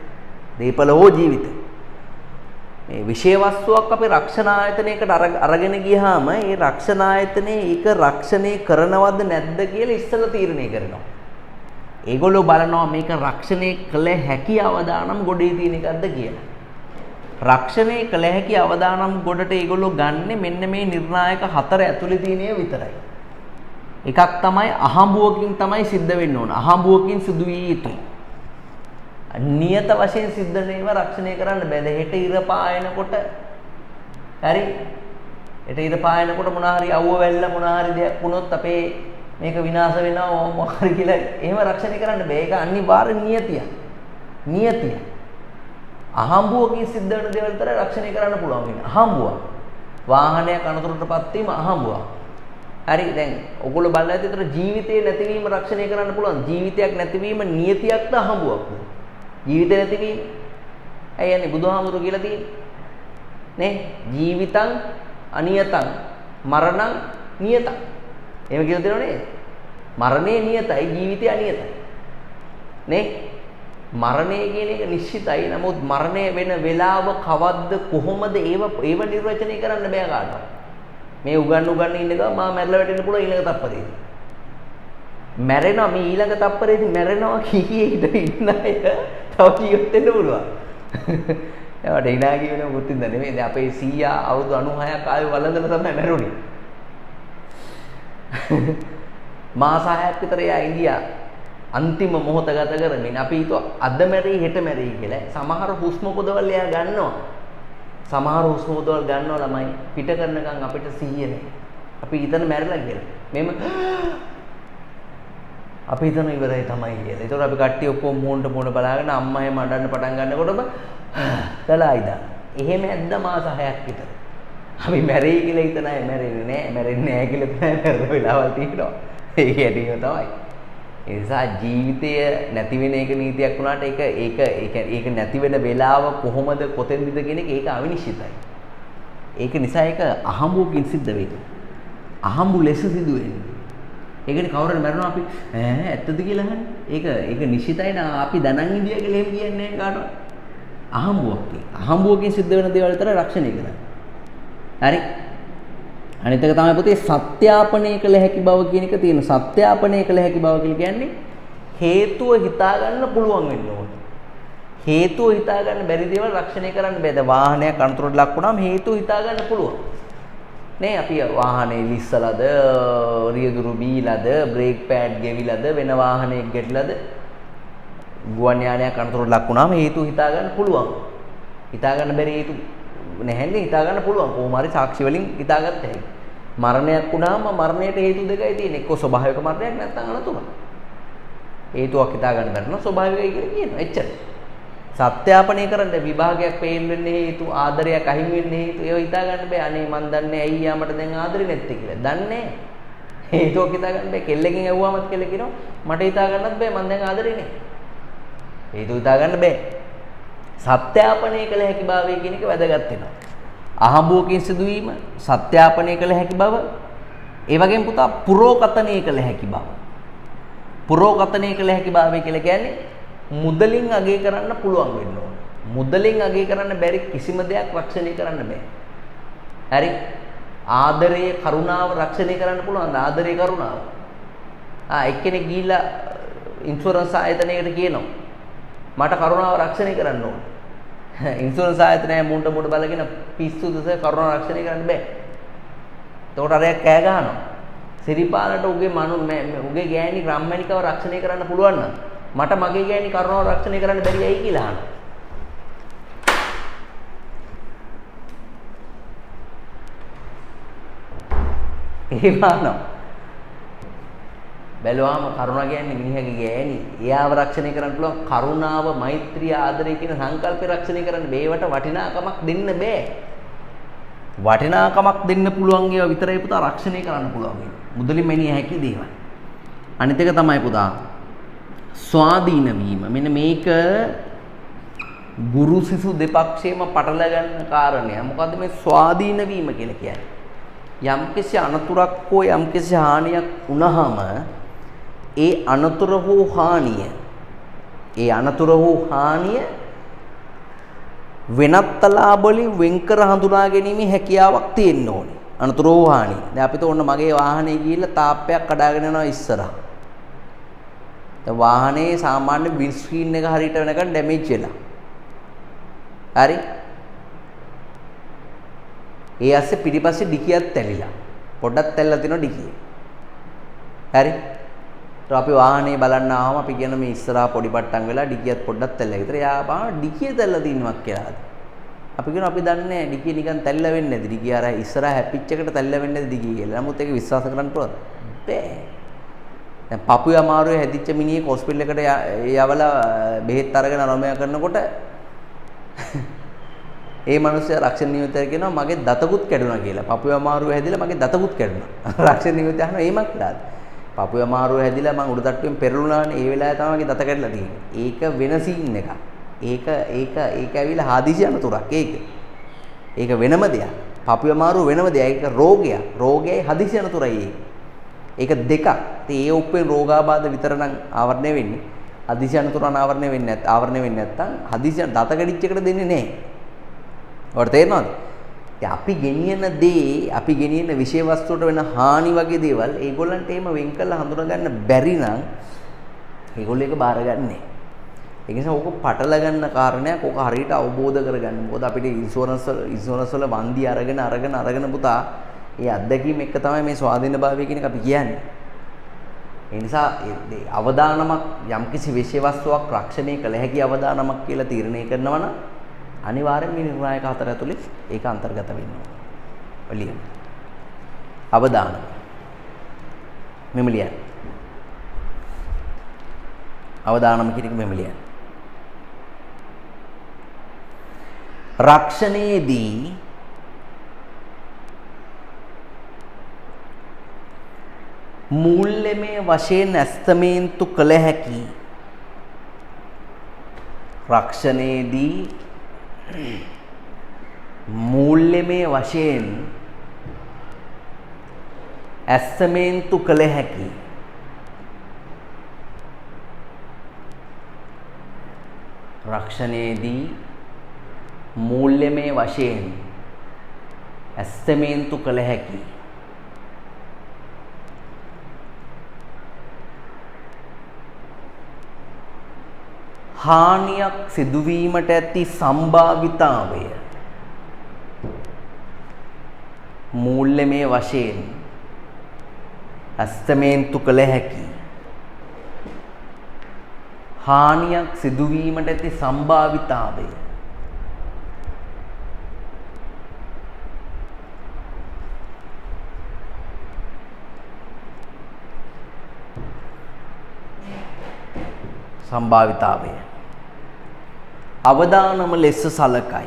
දේපල හෝ ජීවිතය. මේ විෂය වස්තුවක් අපි රක්ෂණ ආයතනයකට අරගෙන ගියාම ඒ රක්ෂණ ආයතනේ ඒක රක්ෂණය කරනවද නැද්ද කියලා ඉස්සෙල්ලා තීරණය කරනවා. ඒගොල්ලෝ බලනවා මේක රක්ෂණය කළ හැකි අවදානම් ගොඩේ තියෙන එකක්ද කියලා. රක්ෂණය කළ හැකි අවදානම් ගොඩට ඒගොල්ලෝ ගන්නෙ මෙන්න මේ නිර්ණායක 4 ඇතුලේ තියෙන ඒවා විතරයි. එකක් තමයි අහඹුවකින් තමයි සිද්ධ වෙන්න ඕන. අහඹුවකින් සිදු විය යුතුයි. නියත වශයෙන් සිද්ධ වෙන ඒවා රක්ෂණය කරන්න බෑ. හෙට ඉර පායනකොට හරි හෙට ඉර පායනකොට මොනවා හරි අවුව වැල්ල මොනවා හරි දෙයක් වුණොත් අපේ මේක විනාශ වෙනවා මොකක් හරි කියලා එහෙම රක්ෂණය කරන්න බෑ. ඒක අනිවාර්ය නියතියක්. නියතිය. අහඹුවකින් සිද්ධ වෙන දේවල් විතර රක්ෂණය කරන්න පුළුවන් වෙන්නේ. අහඹුව. වාහනයක් අනතුරටපත් වීම අහඹුව. හරි දැන් ඔයගොල්ලෝ බලලා ඇති ඒතර ජීවිතේ නැතිවීම රක්ෂණය කරන්න පුළුවන්. ජීවිතයක් නැතිවීම නියතියක්ද අහඹුවක්ද? ජීවිතේ නැතිවීම. ඇයි යන්නේ බුදුහාමුදුරුවෝ කියලා තියෙන්නේ? නේ? ජීවිතං අනියතං මරණං නියතං. එහෙම කියලා දෙනව නේද? මරණය නියතයි ජීවිතය අනියතයි. නේ? මරණය කියන එක නිශ්චිතයි. නමුත් මරණය වෙන වෙලාව කවද්ද කොහොමද ඒව නිර්වචනය කරන්න බෑ කාටවත්. මේ උගන්න ඉන්න ගමන් මා මැරලා වැටෙන්න පුළුවන් ඊළඟ තප්පරේදී. මැරෙනවා මේ ඊළඟ තප්පරේදී මැරෙනවා කීයේ හිට ඉන්න අය තව ජීවත් වෙන්න පුළුවන්. ඒවට hina කියන මුත්තින්ද නෙමෙයි. දැන් අපේ සීයා අවුරුදු 96ක් ආයෙ වළඳලා තමයි මැරුණේ. මාස 6ක් විතර එයා ඉන්දියා අන්තිම මොහොත ගත කරමින් අපි හිතුවා අද මැරෙයි හෙට මැරෙයි කියලා. සමහර හුස්ම පොදවල් එයා ගන්නවා. සමහර හුස්ම පොදවල් ගන්නවා ළමයි පිට කරනකම් අපිට සිහිය නැහැ. අපි හිතන මැරිලා කියලා. මෙහෙම අපි හිතන ඉවරයි තමයි කියලා. ඒතකොට අපි කට්ටිය ඔක්කොම මූණට මූණ බලාගෙන අම්මා එහෙම අඬන්න පටන් ගන්නකොටම දලායිදා. එහෙම ඇද්ද මාස 6ක් විතර. අපි මැරෙයි කියලා හිතන අය මැරෙන්නේ නැහැ. මැරෙන්නේ නැහැ කියලා තමයි මැරෙන වෙලාවල් තියෙනවා. ඒක ඇදීම තමයි. ඒ නිසා ජීවිතය නැති වෙන එක නීතියක් වුණාට ඒක නැති වෙන වෙලාව කොහොමද කොතෙන්ද කියන එක ඒක අවිනිශ්චිතයි. ඒක නිසා ඒක අහඹුවකින් සිද්ධ වෙන්නේ. අහඹු ලෙස සිදු වෙන්නේ. ඒකනේ කවුරුහරි මැරුණා අපි ඇත්තද කියලා අහන්නේ. ඒක නිශ්චිතයි නා අපි දැනන් ඉන්දියා කියලා එහෙම කියන්නේ නැහැ කාටවත්. අහඹුවකින් සිද්ධ වෙන දේවල් විතර රක්ෂණය කරන්න. හරි. අනිත් එක තමයි පුතේ සත්‍යාපනය කළ හැකි බව කියන එක තියෙන. සත්‍යාපනය කළ හැකි බව කියලා කියන්නේ හේතුව හිතා ගන්න පුළුවන් වෙන්න ඕනේ. හේතුව හිතා ගන්න බැරි දේවල් රක්ෂණය කරන්න බෑ. දැන් වාහනයක් අනතුරට ලක් වුණාම හේතුව හිතා ගන්න පුළුවන්. නේ අපි වාහනේ ලිස්සලාද, රියදුරු බීලාද, බ්‍රේක් පෑඩ් ගෙවිලාද, වෙන වාහනයක ගැටලාද, ගුවන් යානයක් අනතුරට ලක් වුණාම හේතුව හිතා ගන්න පුළුවන්. හිතා ගන්න බැරි හේතු නැහැනේ හිතා ගන්න පුළුවන්. කොහොම හරි සාක්ෂි වලින් හිතාගත්ත හැකි. මරණයක් වුණාම මරණයට හේතු දෙකයි තියෙන්නේ. එක්ක ස්වභාවික මරණයක් නැත්නම් අනතුරක්. හේතුවක් හිතා ගන්න බැරි නම් ස්වභාවිකයි කියලා කියනවා. එච්චර. සත්‍යාපනය කරන්න විභාගයක් පේන්න වෙන්නේ හේතු, ආදරයක් අහිමි වෙන්නේ හේතු. ඒව හිතා ගන්න බෑ. අනේ මන් දන්නේ ඇයි යාමට දැන් ආදරේ නැත්තේ කියලා. දන්නේ නැහැ. හේතුවක් හිතා ගන්න බෑ. කෙල්ලකින් ඇහුවාමත් කෙල්ල කියනවා මට හිතා ගන්නත් බෑ මන් දැන් ආදරේ නැහැ. හේතු හිතා ගන්න බෑ. සත්‍යාපනය කළ හැකි භාවය කියන එක වැදගත් වෙනවා. අහඹුවකින් සිදුවීම සත්‍යාපනය කළ හැකි බව, ඒ වගේම පුතා පුරෝකතනය කළ හැකි බව. පුරෝකතනය කළ හැකි භාවය කියලා කියන්නේ මුදලින් අගය කරන්න පුළුවන් වෙන්න ඕන. මුදලින් අගය කරන්න බැරි කිසිම දෙයක් රක්ෂණය කරන්න බෑ. හරි? ආදරයේ කරුණාව රක්ෂණය කරන්න පුළුවන්. ආදරයේ කරුණාව. එක්කෙනෙක් ගිහිල්ලා ඉන්ෂුරන්ස් ආයතනයකට කියනවා මට කරුණාව රක්ෂණය කරන්න ඕන. ඉන්ෂුරන්ස් ආයතනය මුණට මුණ බලගෙන පිස්සුද සර් කරුණාව රක්ෂණය කරන්න බෑ. එතකොට අරයා කෑ ගහනවා. සිරිපාලට උගේ ගෑණි රම්මණිකව රක්ෂණය කරන්න පුළුවන් නම් මට මගේ ගෑණි කරුණාව රක්ෂණය කරන්න බැරි ඇයි කියලා අහනවා. එහෙම අහනවා. බැලුවාම කරුණා කියන්නේ මිනිහගේ ගෑණි. එයාව රක්ෂණය කරන්න පුළුවන්. කරුණාව, මෛත්‍රිය, ආදරය කියන සංකල්පේ රක්ෂණය කරන්න බෑවට වටිනාකමක් දෙන්න බෑ. වටිනාකමක් දෙන්න පුළුවන් ඒවා විතරයි පුතා රක්ෂණය කරන්න පුළුවන්. මුදලින් මෙනිය හැකි දේවල්. අනිත් එක තමයි පුතා ස්වාධීන වීම. මෙන්න මේක ගුරු සිසු දෙපක්ෂේම පටල ගන්න කාරණය. මොකද්ද මේ ස්වාධීන වීම කියලා කියන්නේ? යම්කිසි අනතුරක් හෝ යම්කිසි හානියක් වුණාම ඒ අනතුර හෝ හානිය වෙනත් ලාභවලින් වෙන්කර හඳුනා ගැනීමේ හැකියාවක් තියෙන්න ඕනේ. අනතුර හෝ හානිය. දැන් අපිට ඕන්න මගේ වාහනේ ගිහිල්ලා තාප්පයක් කඩාගෙන යනවා ඉස්සරහා. දැන් වාහනේ සාමාන්‍ය වින්ඩ් ස්ක්‍රීන් එක හරියට වෙනකන් ඩැමේජ් වෙලා. හරි? ඒ ඇස්සේ පිටිපස්සේ ඩිකියක් තැලිලා. පොඩ්ඩක් තැල්ලා තියෙනවා ඩිකිය. හරි? તો අපි වාහනේ බලන්න ආවම අපි කියන මේ ඉස්සරහා පොඩි පට්ටම් වෙලා ඩිකියත් පොඩ්ඩක් තැල්ලා. ඒතර යා බා ඩිකිය තැල්ලා තින්නවක් කියලා. අපි කියනවා අපි දන්නේ නැහැ ඩිකිය නිකන් තැල්ලා වෙන්නේ නැති. ඩිකිය අර ඉස්සරහා හැපිච් එකට තැල්ලා වෙන්නේ නැති ඩිකිය කියලා. නමුත් ඒක විශ්වාස කරන්න පුළුවන්. බෑ. දැන් පපුවේ අමාරුවේ හැදිච්ච මිනිහෙක් හොස්පිටල් එකට යවලා බෙහෙත් අරගෙන රොමයා කරනකොට ඒ මිනිස්සයා රක්ෂණ නියුතය කියනවා මගේ දතකුත් කැඩුනා කියලා. පපුවේ අමාරුව හැදිලා මගේ දතකුත් කැඩුනා. රක්ෂණ නියුතය අහනවා එහෙමක් දාලා. පපුවේ අමාරුව හැදිලා මං උඩ තට්ටුවෙන් පෙරළුණානේ. ඒ වෙලාවේ තමයි මගේ දත කැඩලා තියෙන්නේ. ඒක වෙන සීන් එකක්. ඒක ඇවිල්ලා හාදිසි අනතුරක් ඒක. ඒක වෙනම දෙයක්. පපුවේ අමාරුව වෙනම දෙයක්. ඒක රෝගයක්. රෝගයයි හදිසි අනතුරයි ඒක. ඒක දෙකක්. ඉතින් ඒ උප්පෙන් රෝගාබාධ විතර නම් ආවරණය වෙන්නේ. හදිසි අනතුර අනාවරණය වෙන්නේ නැත්නම් හදිසි දත කැඩිච්ච එකට දෙන්නේ නැහැ. ඔයාලට තේරෙනවද? ඉතින් අපි ගෙනියන විෂය වස්තුවට වෙන හානි වගේ දේවල් ඒගොල්ලන්ට එහෙම වෙන් කරලා හඳුනා ගන්න බැරි නම් ඒගොල්ලෝ ඒක බාරගන්නේ. ඒ නිසා ඕක පටල ගන්න කාරණයක් ඕක හරියට අවබෝධ කරගන්න. මොකද අපිට ඉන්ෂුරන්ස් වල වන්දි අරගෙන පුතා ඒ අත්දැකීම් එක තමයි මේ ස්වාධීනභාවය කියන එක අපි කියන්නේ. ඒ නිසා අවදානමක් යම්කිසි විෂය වස්තුවක් රක්ෂණය කළ හැකි අවදානමක් කියලා තීරණය කරනවා නම් අනිවාර්යෙන් මේ නිර්ණායක හතර ඇතුලේ ඒක අන්තර්ගත වෙනවා. ඔලියන්. අවදාන. මෙමලියන්. අවදානම කියන එක මෙමලියන්. රක්ෂණයේදී මූල්‍යමය වශයෙන් ඇස්තමේන්තු කළ හැකි රක්ෂණයේදී මූල්‍යමය වශයෙන් ඇස්තමේන්තු කළ හැකි රක්ෂණයේදී මූල්‍යමය වශයෙන් ඇස්තමේන්තු කළ හැකි හානියක් සිදුවීමට ඇති සම්භාවිතාවය මූල්‍යමය වශයෙන් ඇස්තමේන්තු කළ හැකි හානියක් සිදුවීමට ඇති සම්භාවිතාවය සම්භාවිතාවය අවදානම ලෙස සලකයි.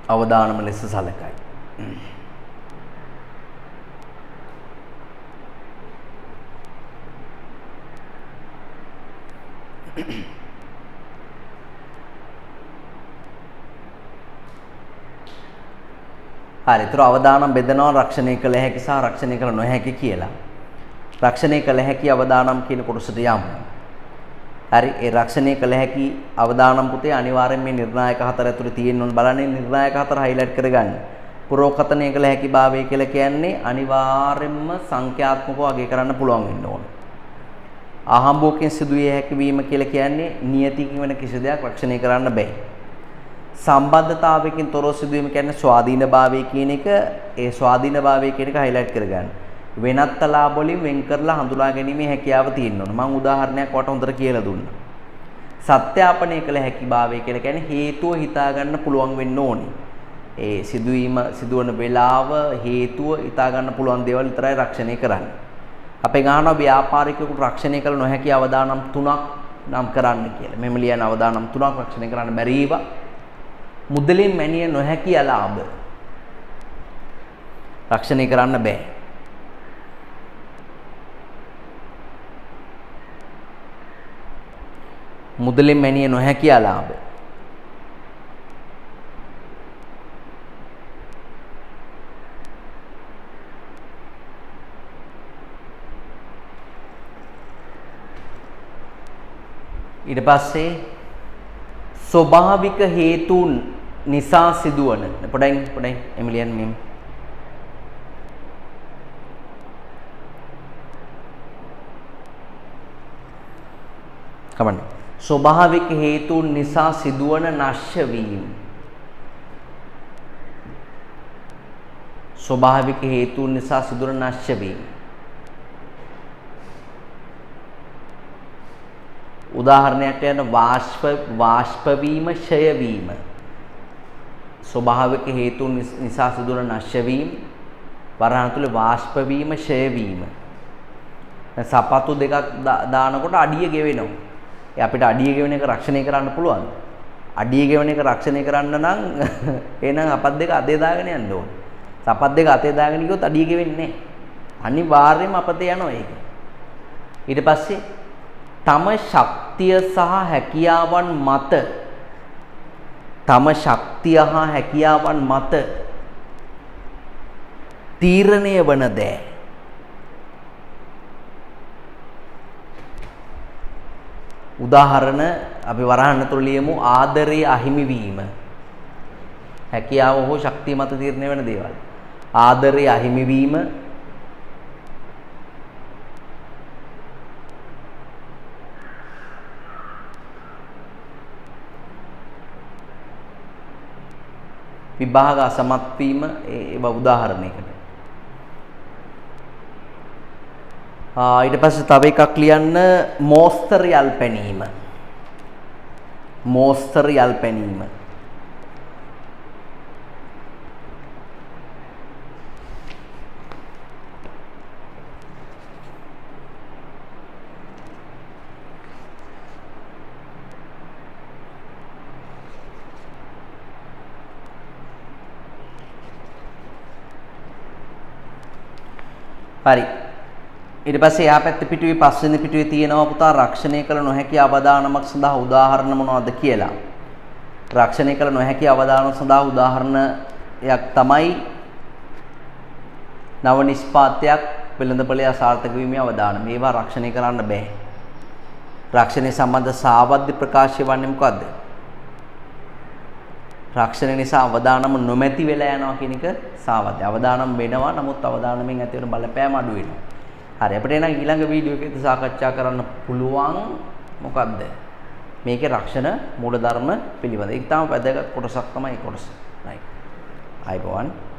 අවදානම ලෙස සලකයි. හරි. ඒතර අවදානම් බෙදනවා රක්ෂණය කළ හැකි සහ රක්ෂණය කළ නොහැකි කියලා. රක්ෂණය කළ හැකි අවදානම් කියන කොටසට යමු. හරි. ඒ රක්ෂණය කළ හැකි අවදානම් පුතේ අනිවාර්යෙන් මේ නිර්ණායක හතර ඇතුලේ තියෙන්න ඕන. බලන්නේ නිර්ණායක හතර හයිලයිට් කරගන්න. පුරෝකතනය කළ හැකි භාවය කියලා කියන්නේ අනිවාර්යෙන්ම සංඛ්‍යාත්මකව අගය කරන්න පුළුවන් වෙන්න ඕන. ආහම්බෝකෙන් සිදුවිය හැකි වීම කියලා කියන්නේ නියතිකින් වෙන කිසි දෙයක් රක්ෂණය කරන්න බෑ. සම්බන්ධතාවයකින් තොරව සිදුවීම කියන්නේ ස්වාධීනභාවය කියන එක. ඒ ස්වාධීනභාවය කියන එක හයිලයිට් කරගන්න. වෙනත් ලාභ වලින් වෙන් කරලා හඳුනා ගැනීමේ හැකියාව තියෙන්න ඕන. මම උදාහරණයක් වට හොඳට කියලා දුන්නා. සත්‍යාපනය කළ හැකි භාවය කියලා කියන්නේ හේතුව හිතා ගන්න පුළුවන් වෙන්න ඕනේ. ඒ සිදුවන වේලාව හේතුව හිතා ගන්න පුළුවන් දේවල් විතරයි රක්ෂණය කරන්නේ. අපේ ගානවා ව්‍යාපාරිකයෙකුට රක්ෂණය කළ නොහැකි අවදානම් 3ක් නම් කරන්න කියලා. මෙහෙම ලියන අවදානම් තුනක් රක්ෂණය කරන්න බැරි ඒවා. මුදලින් මැනිය නොහැකි අලාභ. රක්ෂණය කරන්න බෑ. මුදලින් මැනිය නොහැකි අලාභ. ඊට පස්සේ ස්වභාවික හේතුන් නිසා සිදුවන පොඩ්ඩයි එමිලියන් මෙම් කමන්න ස්වභාවික හේතුන් නිසා සිදුවන නැශ්‍ය වීම ස්වභාවික හේතුන් නිසා සිදුවන නැශ්‍ය වීම උදාහරණයක් යන වාෂ්ප වීම ක්ෂය වීම ස්වභාවික හේතුන් නිසා සිදුවන නැශ්‍ය වීම වරහන් තුල වාෂ්ප වීම ක්ෂය වීම සපත්තු දෙකක් දානකොට අඩිය ගෙවෙනවා. ඒ අපිට අඩිය ගෙවෙන එක රක්ෂණය කරන්න පුළුවන්. අඩිය ගෙවෙන එක රක්ෂණය කරන්න නම් එහෙනම් අපත් දෙක අතේ දාගෙන යන්න ඕන. සපත් දෙක අතේ දාගෙන ගියොත් අඩිය ගෙවෙන්නේ නැහැ. අනිවාර්යයෙන්ම අපතේ යනවා ඒක. ඊට පස්සේ තම ශක්තිය සහ හැකියාවන් මත තීරණය වන දෑ උදාහරණ අපි වරහන් තුල ලියමු ආදරයේ අහිමි වීම හැකියාව හෝ ශක්තිය මත තීරණය වෙන දේවල් ආදරයේ අහිමි වීම විභාග අසමත් වීම ඒව උදාහරණයකට. ඊට පස්සේ තව එකක් ලියන්න මෝස්තර යල් පැනීම. මෝස්තර යල් පැනීම. හරි. ඊට පස්සේ එහා පැත්තේ පිටුවේ පස්වෙනි පිටුවේ තියෙනවා පුතා රක්ෂණය කළ නොහැකි අවදානමක් සඳහා උදාහරණ මොනවද කියලා. රක්ෂණය කළ නොහැකි අවදානම සඳහා උදාහරණයක් තමයි නව නිෂ්පාදයක් වෙළඳපොලේ අසාර්ථක වීමේ අවදානම. මේවා රක්ෂණය කරන්න බෑ. රක්ෂණය සම්බන්ධ සාවද්‍ය ප්‍රකාශය වන්නේ මොකද්ද? රක්ෂණය නිසා අවදානම නොමැති වෙලා යනවා කියන එක සාවද්‍ය. අවදානම් වෙනවා නමුත් අවදානමෙන් ඇති වෙන බලපෑම අඩු වෙනවා. හරි අපිට එනම් ඊළඟ වීඩියෝ එකේදී සාකච්ඡා කරන්න පුළුවන් මොකද්ද? මේකේ රක්ෂණ මූලධර්ම පිළිබඳ. ඒක තමයි වැදගත් කොටසක් තමයි කොටස. right. අයබෝවන්